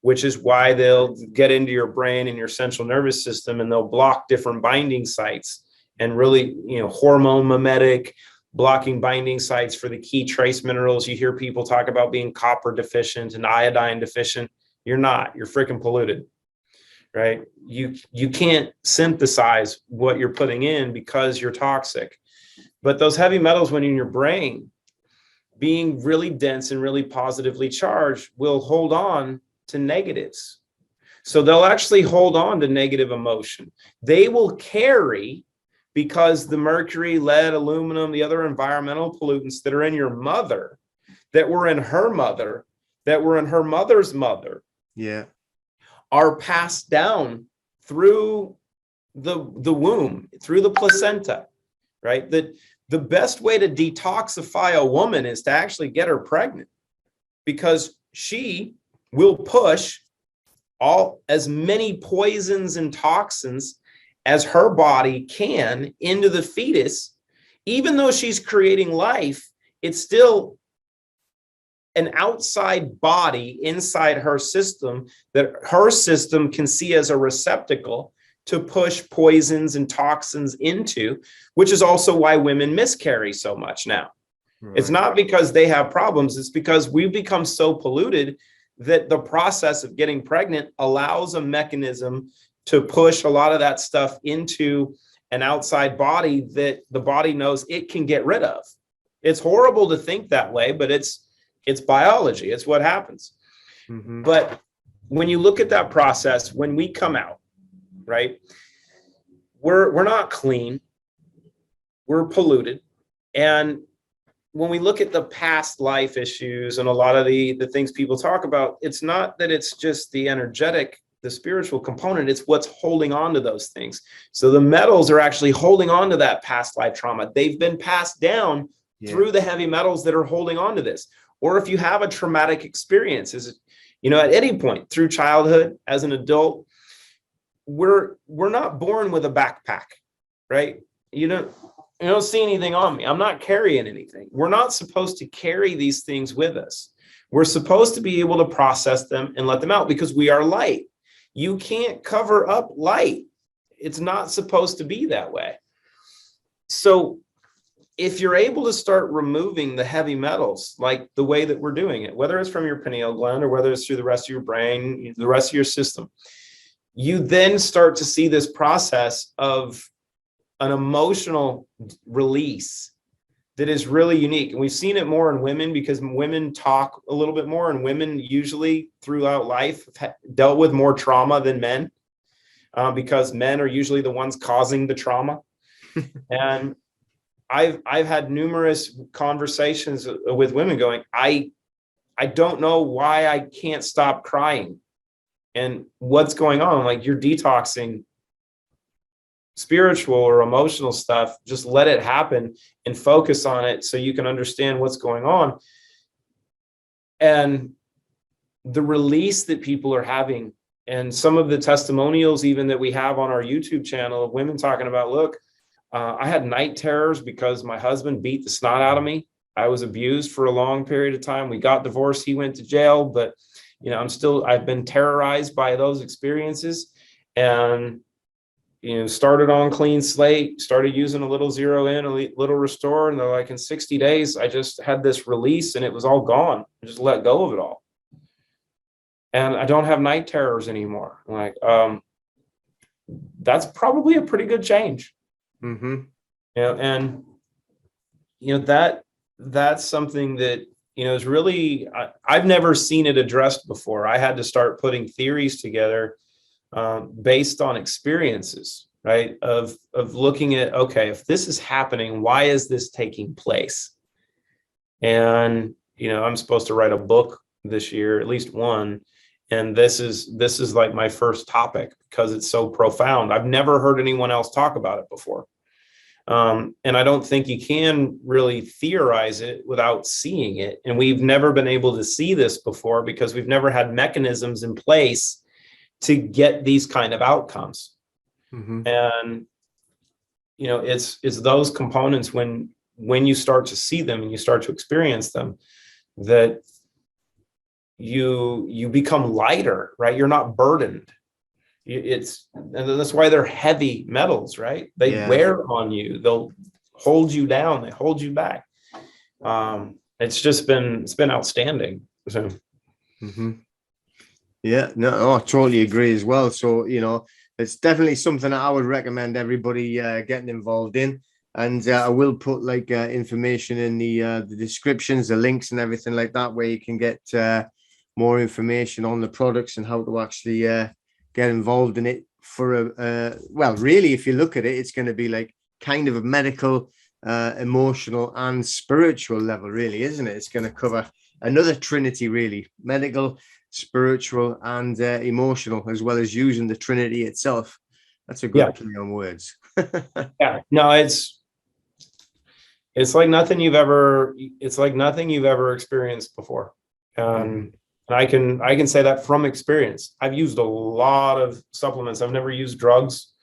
which is why they'll get into your brain and your central nervous system, and they'll block different binding sites, and really, hormone mimetic, blocking binding sites for the key trace minerals. You hear people talk about being copper deficient and iodine deficient. You're not. You're freaking polluted, right? You can't synthesize what you're putting in because you're toxic. But those heavy metals, when in your brain, being really dense and really positively charged, will hold on to negatives. So they'll actually hold on to negative emotion. They will carry, because the mercury, lead, aluminum, the other environmental pollutants that are in your mother, that were in her mother, that were in her mother's mother, are passed down through the womb, through the placenta, right? That the best way to detoxify a woman is to actually get her pregnant, because she will push as many poisons and toxins as her body can into the fetus. Even though she's creating life, it's still an outside body inside her system that her system can see as a receptacle to push poisons and toxins into, which is also why women miscarry so much now. Right. It's not because they have problems. It's because we've become so polluted that the process of getting pregnant allows a mechanism to push a lot of that stuff into an outside body that the body knows it can get rid of. It's horrible to think that way, but it's biology. It's what happens. Mm-hmm. But when you look at that process, when we come out, right, we're not clean, we're polluted. And when we look at the past life issues and a lot of the things people talk about, it's not that it's just the energetic, the spiritual component, it's what's holding on to those things. So the metals are actually holding on to that past life trauma. They've been passed down through the heavy metals that are holding on to this. Or if you have a traumatic experience, at any point through childhood, as an adult, we're not born with a backpack, right? You don't see anything on me. I'm not carrying anything. We're not supposed to carry these things with us. We're supposed to be able to process them and let them out, because we are light. You can't cover up light. It's not supposed to be that way. So if you're able to start removing the heavy metals, like the way that we're doing it, whether it's from your pineal gland or whether it's through the rest of your brain, the rest of your system, you then start to see this process of an emotional release that is really unique. And we've seen it more in women because women talk a little bit more, and women usually throughout life have dealt with more trauma than men, because men are usually the ones causing the trauma. And I've had numerous conversations with women going, I don't know why I can't stop crying and what's going on. I'm like, you're detoxing spiritual or emotional stuff. Just let it happen and focus on it so you can understand what's going on. And the release that people are having, and some of the testimonials even that we have on our YouTube channel of women talking about, look, I had night terrors because my husband beat the snot out of me. I was abused for a long period of time. We got divorced. He went to jail, but I've been terrorized by those experiences, and started on clean slate, started using a little zero in, a little restore. And they're like, in 60 days, I just had this release and it was all gone. I just let go of it all. And I don't have night terrors anymore. I'm like, that's probably a pretty good change. Mm-hmm. That's something that is really, I've never seen it addressed before. I had to start putting theories together based on experiences, right? Of looking at, okay, if this is happening, why is this taking place? And, I'm supposed to write a book this year, at least one. And this is like my first topic because it's so profound. I've never heard anyone else talk about it before. And I don't think you can really theorize it without seeing it. And we've never been able to see this before because we've never had mechanisms in place to get these kind of outcomes. Mm-hmm. And, it's those components when you start to see them and you start to experience them, that you become lighter, right? You're not burdened. And that's why they're heavy metals, right? They wear on you. They'll hold you down. They hold you back. It's been outstanding. So. Mm-hmm. Yeah, no, I totally agree as well. So, it's definitely something that I would recommend everybody getting involved in. And I will put information in the descriptions, the links and everything like that, where you can get more information on the products and how to actually get involved in it for really, if you look at it, it's going to be like kind of a medical, emotional and spiritual level, really, isn't it? It's going to cover another trinity, really, medical, spiritual and emotional, as well as using the trinity itself. That's a good play on words. Yeah, no, it's like nothing you've ever experienced before. And I can say that from experience. I've used a lot of supplements. I've never used drugs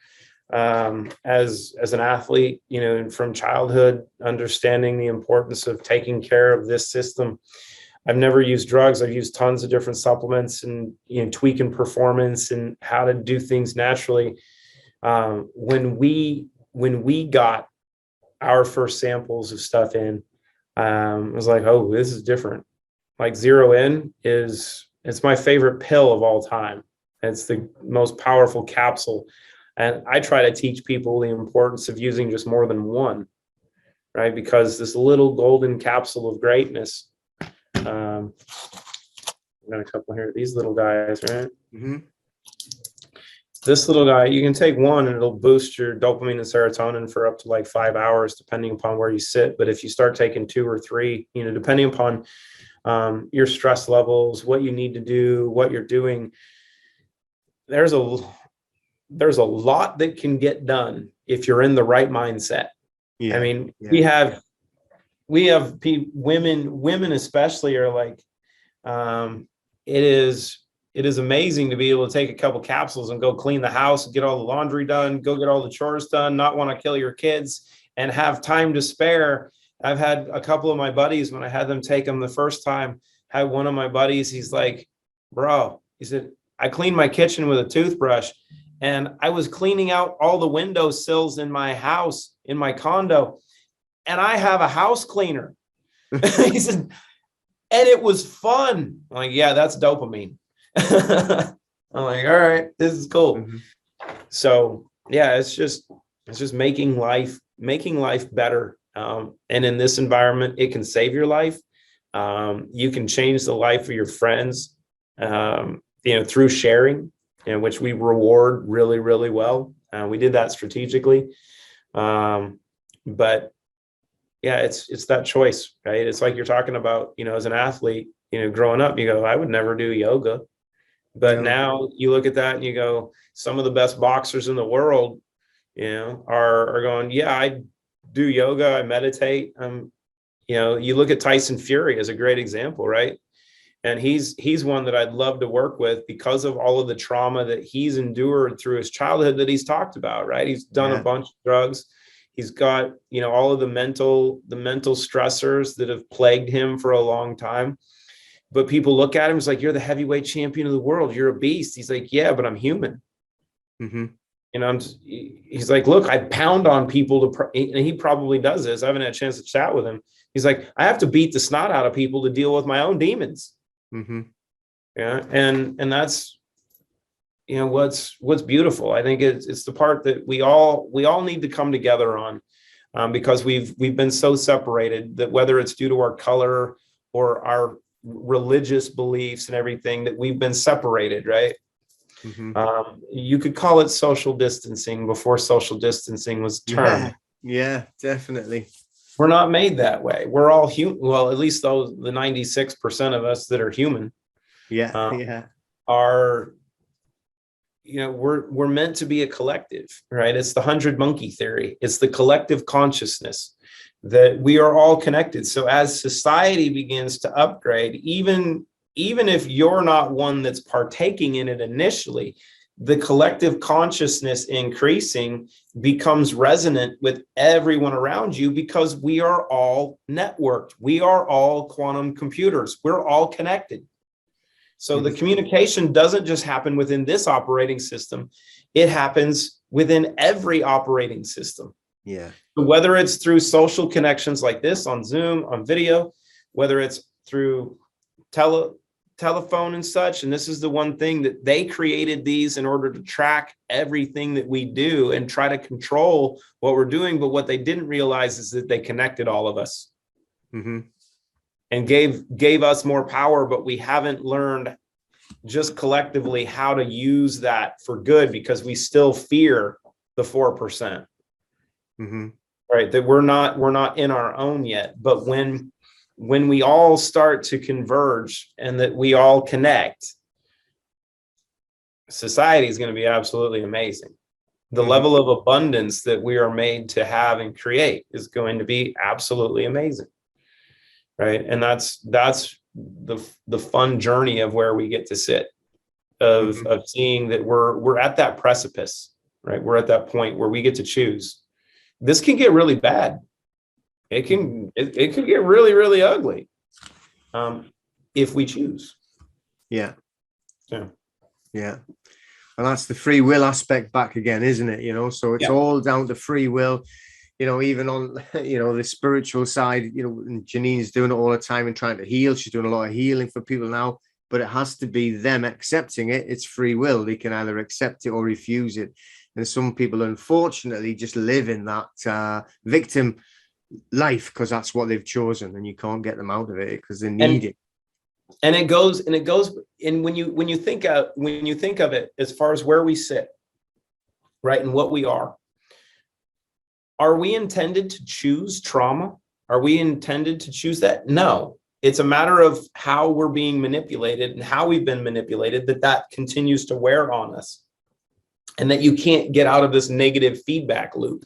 as an athlete, from childhood, understanding the importance of taking care of this system. I've never used drugs. I've used tons of different supplements and, tweaking performance and how to do things naturally. When we got our first samples of stuff in, I was like, oh, this is different. Like Zero In it's my favorite pill of all time. It's the most powerful capsule. And I try to teach people the importance of using just more than one, right? Because this little golden capsule of greatness, I've got a couple here, these little guys, right? Mm-hmm. This little guy, you can take one and it'll boost your dopamine and serotonin for up to like 5 hours, depending upon where you sit. But if you start taking 2 or 3, depending upon your stress levels, what you need to do, what you're doing, there's a lot that can get done if you're in the right mindset. I mean, we have women especially are like, it is amazing to be able to take a couple capsules and go clean the house, get all the laundry done, go get all the chores done, not want to kill your kids and have time to spare. I've had a couple of my buddies, when I had them take them the first time, had one of my buddies, he's like, bro, he said, I cleaned my kitchen with a toothbrush and I was cleaning out all the window sills in my house, in my condo, and I have a house cleaner. He said, and it was fun. I'm like, yeah, that's dopamine. I'm like, all right, this is cool. Mm-hmm. So yeah, it's just making life better. And in this environment, it can save your life. You can change the life of your friends, through sharing, which we reward really, really well. We did that strategically. But yeah, it's that choice, right? It's like you're talking about, as an athlete, growing up, you go, I would never do yoga. But now you look at that and you go, some of the best boxers in the world, are going, yeah, I do yoga, I meditate. You look at Tyson Fury as a great example, right? And he's one that I'd love to work with because of all of the trauma that he's endured through his childhood that he's talked about, right? He's done a bunch of drugs. He's got, all of the mental stressors that have plagued him for a long time. But people look at him, it's like, you're the heavyweight champion of the world. You're a beast. He's like, yeah, but I'm human. Mm-hmm. He's like, look, I pound on people and he probably does this. I haven't had a chance to chat with him. He's like, I have to beat the snot out of people to deal with my own demons. Mm-hmm. Yeah. And that's, what's beautiful. I think it's the part that we all need to come together on, because we've been so separated that whether it's due to our color or our religious beliefs and everything, that we've been separated, right? You could call it social distancing before social distancing was termed. Yeah, definitely. We're not made that way. We're all human. Well, at least those, the 96% of us that are human, are, we're meant to be a collective, right? It's the 100 monkey theory. It's the collective consciousness that we are all connected. So as society begins to upgrade, even if you're not one that's partaking in it initially, the collective consciousness increasing becomes resonant with everyone around you, because we are all networked. We are all quantum computers. We're all connected. So the communication doesn't just happen within this operating system. It happens within every operating system. Yeah. Whether it's through social connections like this on Zoom, on video, whether it's through telephone and such. And this is the one thing that they created these in order to track everything that we do and try to control what we're doing. But what they didn't realize is that they connected all of us and gave us more power, but we haven't learned just collectively how to use that for good, because we still fear the 4%. Right? That we're not in our own yet. But when we all start to converge and that we all connect, society is going to be absolutely amazing. The level of abundance that we are made to have and create is going to be absolutely amazing. Right? And that's the fun journey of where we get to sit, of seeing that we're at that precipice, right? We're at that point where we get to choose. This can get really bad. It could get really, really ugly, if we choose. Yeah. And that's the free will aspect back again, isn't it? So it's all down to free will. Even on, the spiritual side, and Janine's doing it all the time and trying to heal. She's doing a lot of healing for people now, but it has to be them accepting it. It's free will. They can either accept it or refuse it. And some people, unfortunately, just live in that victim life because that's what they've chosen, and you can't get them out of it because they need it. And it goes, and when you think of it as far as where we sit, right, and what we are we intended to choose trauma? Are we intended to choose that? No. It's a matter of how we're being manipulated and how we've been manipulated, that continues to wear on us, and that you can't get out of this negative feedback loop,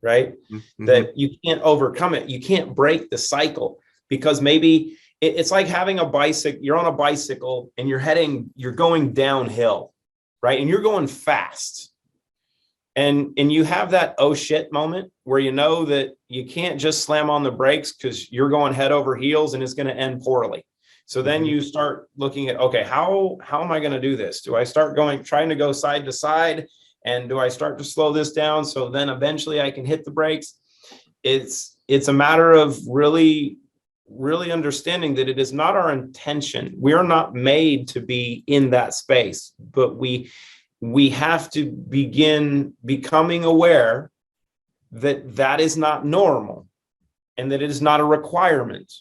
right? That you can't overcome it. You can't break the cycle, because maybe it's like having a bicycle. You're on a bicycle and you're going downhill, right? And you're going fast. And you have that oh shit moment where you know that you can't just slam on the brakes because you're going head over heels and it's going to end poorly. So then you start looking at, okay, how am I going to do this? Do I start trying to go side to side? And do I start to slow this down so then eventually I can hit the brakes? It's a matter of really, really understanding that it is not our intention. We are not made to be in that space, but we have to begin becoming aware that is not normal and that it is not a requirement.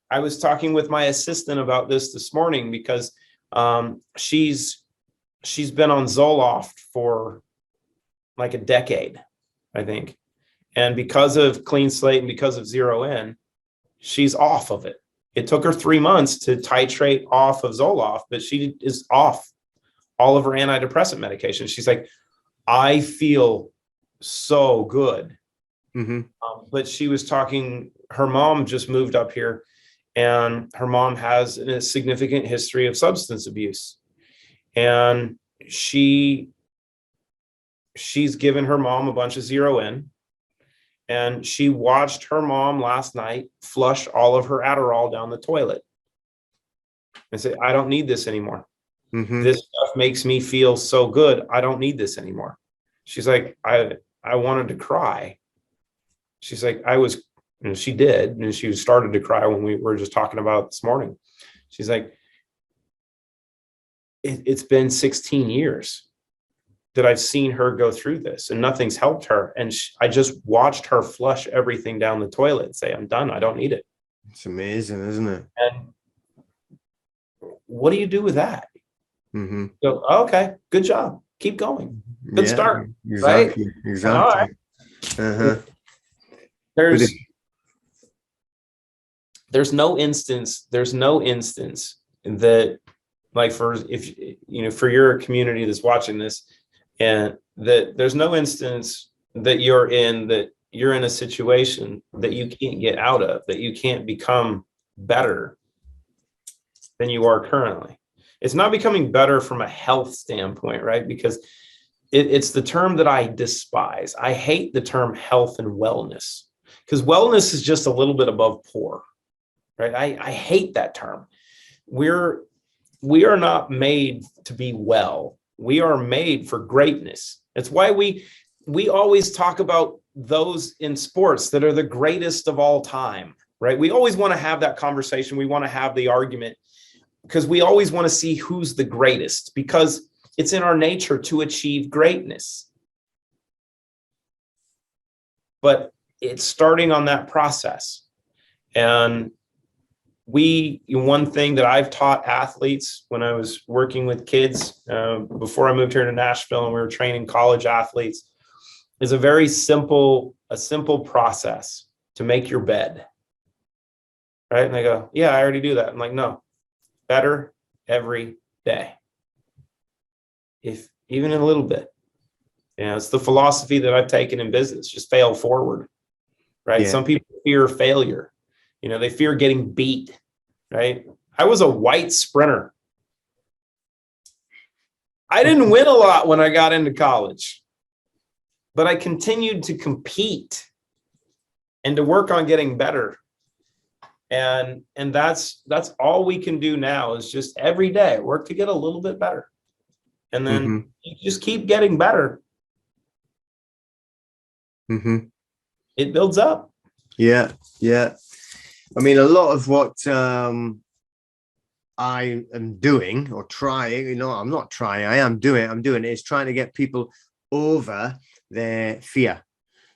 I was talking with my assistant about this morning because she's been on Zoloft for like a decade, I think. And because of Clean Slate and because of Zero In, she's off of it. It took her 3 months to titrate off of Zoloft, but she is off all of her antidepressant medication. She's like, I feel so good. But she was talking, her mom just moved up here, and her mom has a significant history of substance abuse. And she's given her mom a bunch of Zero In, and she watched her mom last night flush all of her Adderall down the toilet and say, I don't need this anymore. This stuff makes me feel so good. I don't need this anymore. She's like, I wanted to cry. She's like, and she did. And she started to cry when we were just talking about it this morning. She's like, it's been 16 years that I've seen her go through this and nothing's helped her. And I just watched her flush everything down the toilet and say, I'm done. I don't need it. It's amazing, isn't it? And what do you do with that? Mm-hmm. So, okay, good job. Keep going. Good Yeah, start. Right? exactly, And all right. Uh-huh. But There's no instance that, like, for, if you know, for your community that's watching this, and that there's no instance that you're in a situation that you can't get out of, that you can't become better than you are currently. It's not becoming better from a health standpoint, right? Because it's the term that I despise. I hate the term health and wellness, because wellness is just a little bit above poor, right? I hate that term. We are not made to be well. We are made for greatness. That's why we always talk about those in sports that are the greatest of all time, right? We always want to have that conversation. We want to have the argument, because we always want to see who's the greatest, because it's in our nature to achieve greatness. But it's starting on that process. And one thing that I've taught athletes when I was working with kids before I moved here to Nashville, and we were training college athletes, is a simple process to make your bed. Right? And they go, yeah, I already do that. I'm like, no, better every day. If even in a little bit. It's the philosophy that I've taken in business. Just fail forward. Right? yeah. Some people fear failure. They fear getting beat, right? I was a white sprinter. I didn't win a lot when I got into college, but I continued to compete and to work on getting better. And that's all we can do now, is just every day work to get a little bit better. And then you just keep getting better. It builds up. Yeah. I mean, a lot of what I am doing or trying, I'm not trying, I'm doing it, is trying to get people over their fear.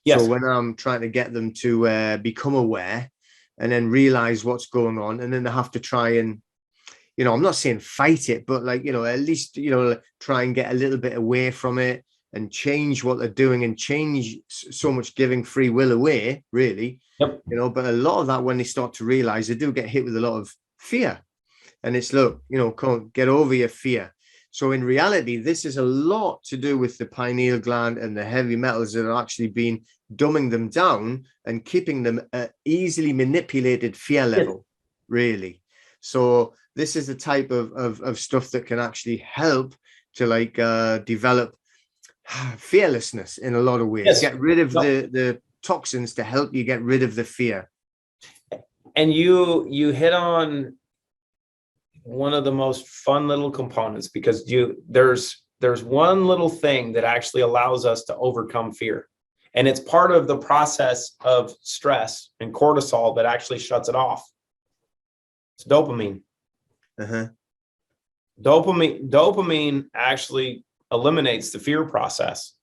Yes. So when I'm trying to get them to become aware and then realize what's going on, and then they have to try and, I'm not saying fight it, but like, at least, try and get a little bit away from it and change what they're doing, and change so much giving free will away, really. Yep. But a lot of that, when they start to realize, they do get hit with a lot of fear. And it's, look, get over your fear. So in reality, this is a lot to do with the pineal gland and the heavy metals that are actually being dumbing them down and keeping them at easily manipulated fear level, really. So this is the type of stuff that can actually help to develop fearlessness in a lot of ways. Yes. Get rid of the toxins to help you get rid of the fear. And you hit on one of the most fun little components, because there's one little thing that actually allows us to overcome fear. And it's part of the process of stress and cortisol that actually shuts it off. It's dopamine. Dopamine actually eliminates the fear process.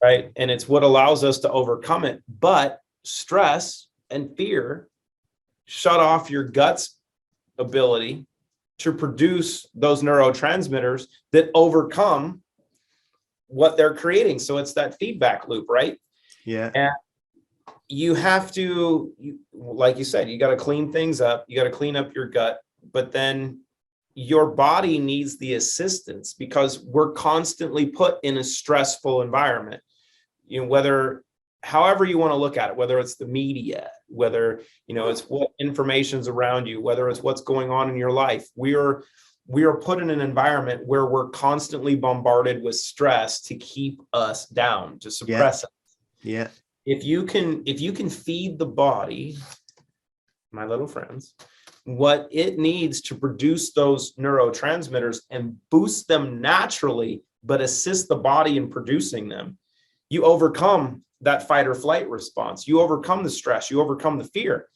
Right? And it's what allows us to overcome it. But stress and fear shut off your gut's ability to produce those neurotransmitters that overcome what they're creating. So it's that feedback loop, right? Yeah. And you have to, like you said, you got to clean things up. You got to clean up your gut, but then your body needs the assistance, because we're constantly put in a stressful environment. However you want to look at it, whether it's the media, whether, it's what information's around you, whether it's what's going on in your life, we are put in an environment where we're constantly bombarded with stress to keep us down, to suppress us. Yeah. If you can feed the body, my little friends, what it needs to produce those neurotransmitters and boost them naturally, but assist the body in producing them, you overcome that fight or flight response. You overcome the stress. You overcome the fear.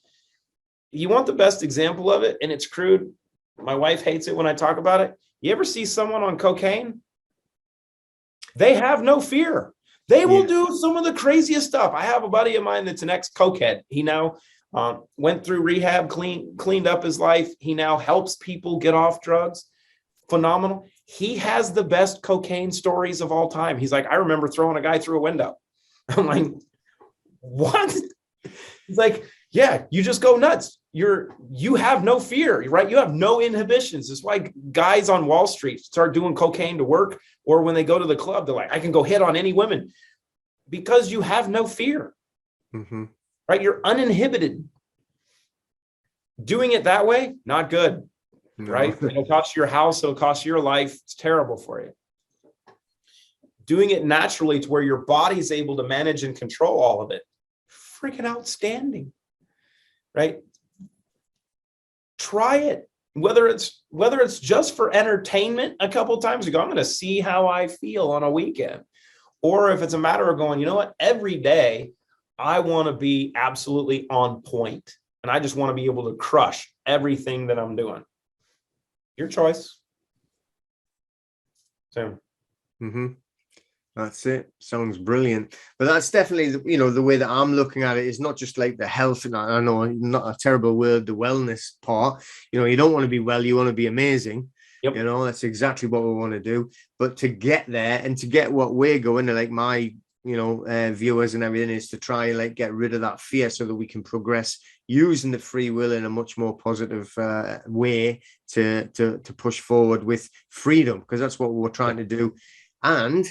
You want the best example of it, and it's crude. My wife hates it when I talk about it. You ever see someone on cocaine? They have no fear. They will do some of the craziest stuff. I have a buddy of mine that's an ex-cokehead. He now Went through rehab, cleaned up his life. He now helps people get off drugs. Phenomenal. He has the best cocaine stories of all time. He's like, I remember throwing a guy through a window. I'm like, what? He's like, yeah, you just go nuts. You have no fear, right? You have no inhibitions. It's why guys on Wall Street start doing cocaine to work, or when they go to the club, they're like, I can go hit on any women, because you have no fear, right? You're uninhibited. Doing it that way, not good, right? It'll cost you your house. It'll cost you your life. It's terrible for you. Doing it naturally to where your body's able to manage and control all of it, freaking outstanding, right? Try it. Whether it's just for entertainment a couple times, you go, I'm going to see how I feel on a weekend. Or if it's a matter of going, you know what, every day I want to be absolutely on point, and I just want to be able to crush everything that I'm doing. Your choice. So. That's it. Sounds brilliant. But that's definitely, the way that I'm looking at it is not just like the health. And I know not a terrible word, the wellness part. You don't want to be well, you want to be amazing. Yep. That's exactly what we want to do. But to get there and to get what we're going to, like my, viewers and everything, is to try and like get rid of that fear so that we can progress using the free will in a much more positive way to push forward with freedom, because that's what we're trying to do. And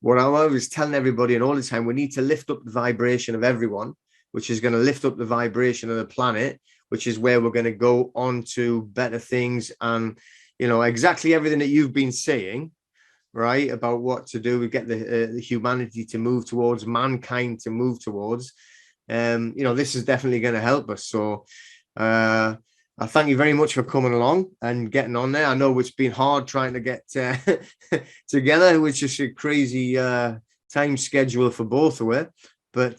what I'm always telling everybody and all the time, we need to lift up the vibration of everyone, which is going to lift up the vibration of the planet, which is where we're going to go on to better things. And, exactly everything that you've been saying, right, about what to do. We get the humanity to move towards, mankind to move towards. This is definitely going to help us. So I thank you very much for coming along and getting on there. I know it's been hard trying to get together, which is a crazy time schedule for both of us. But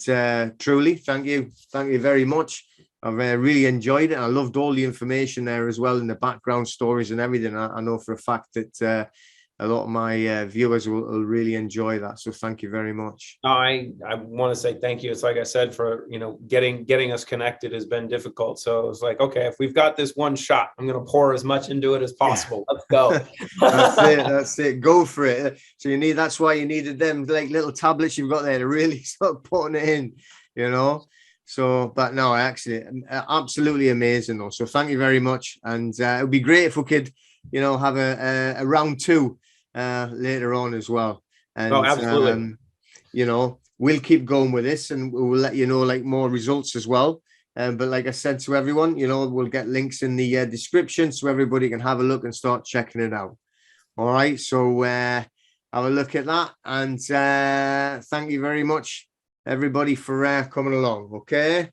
truly, thank you very much. I've really enjoyed it. I loved all the information there as well, in the background stories and everything. I know for a fact that a lot of my viewers will really enjoy that. So thank you very much. I want to say thank you. It's like I said, for, getting us connected has been difficult. So it's like, okay, if we've got this one shot, I'm going to pour as much into it as possible. Let's go. That's it. Go for it. So that's why you needed them like little tablets you've got there to really start putting it in, So, but no, actually, absolutely amazing though. So thank you very much. And it would be great if we could, have a round two later on as well. And absolutely. We'll keep going with this, and we'll let you know like more results as well. But like I said to everyone, we'll get links in the description so everybody can have a look and start checking it out. All right, so have a look at that, and thank you very much, everybody, for coming along. Okay.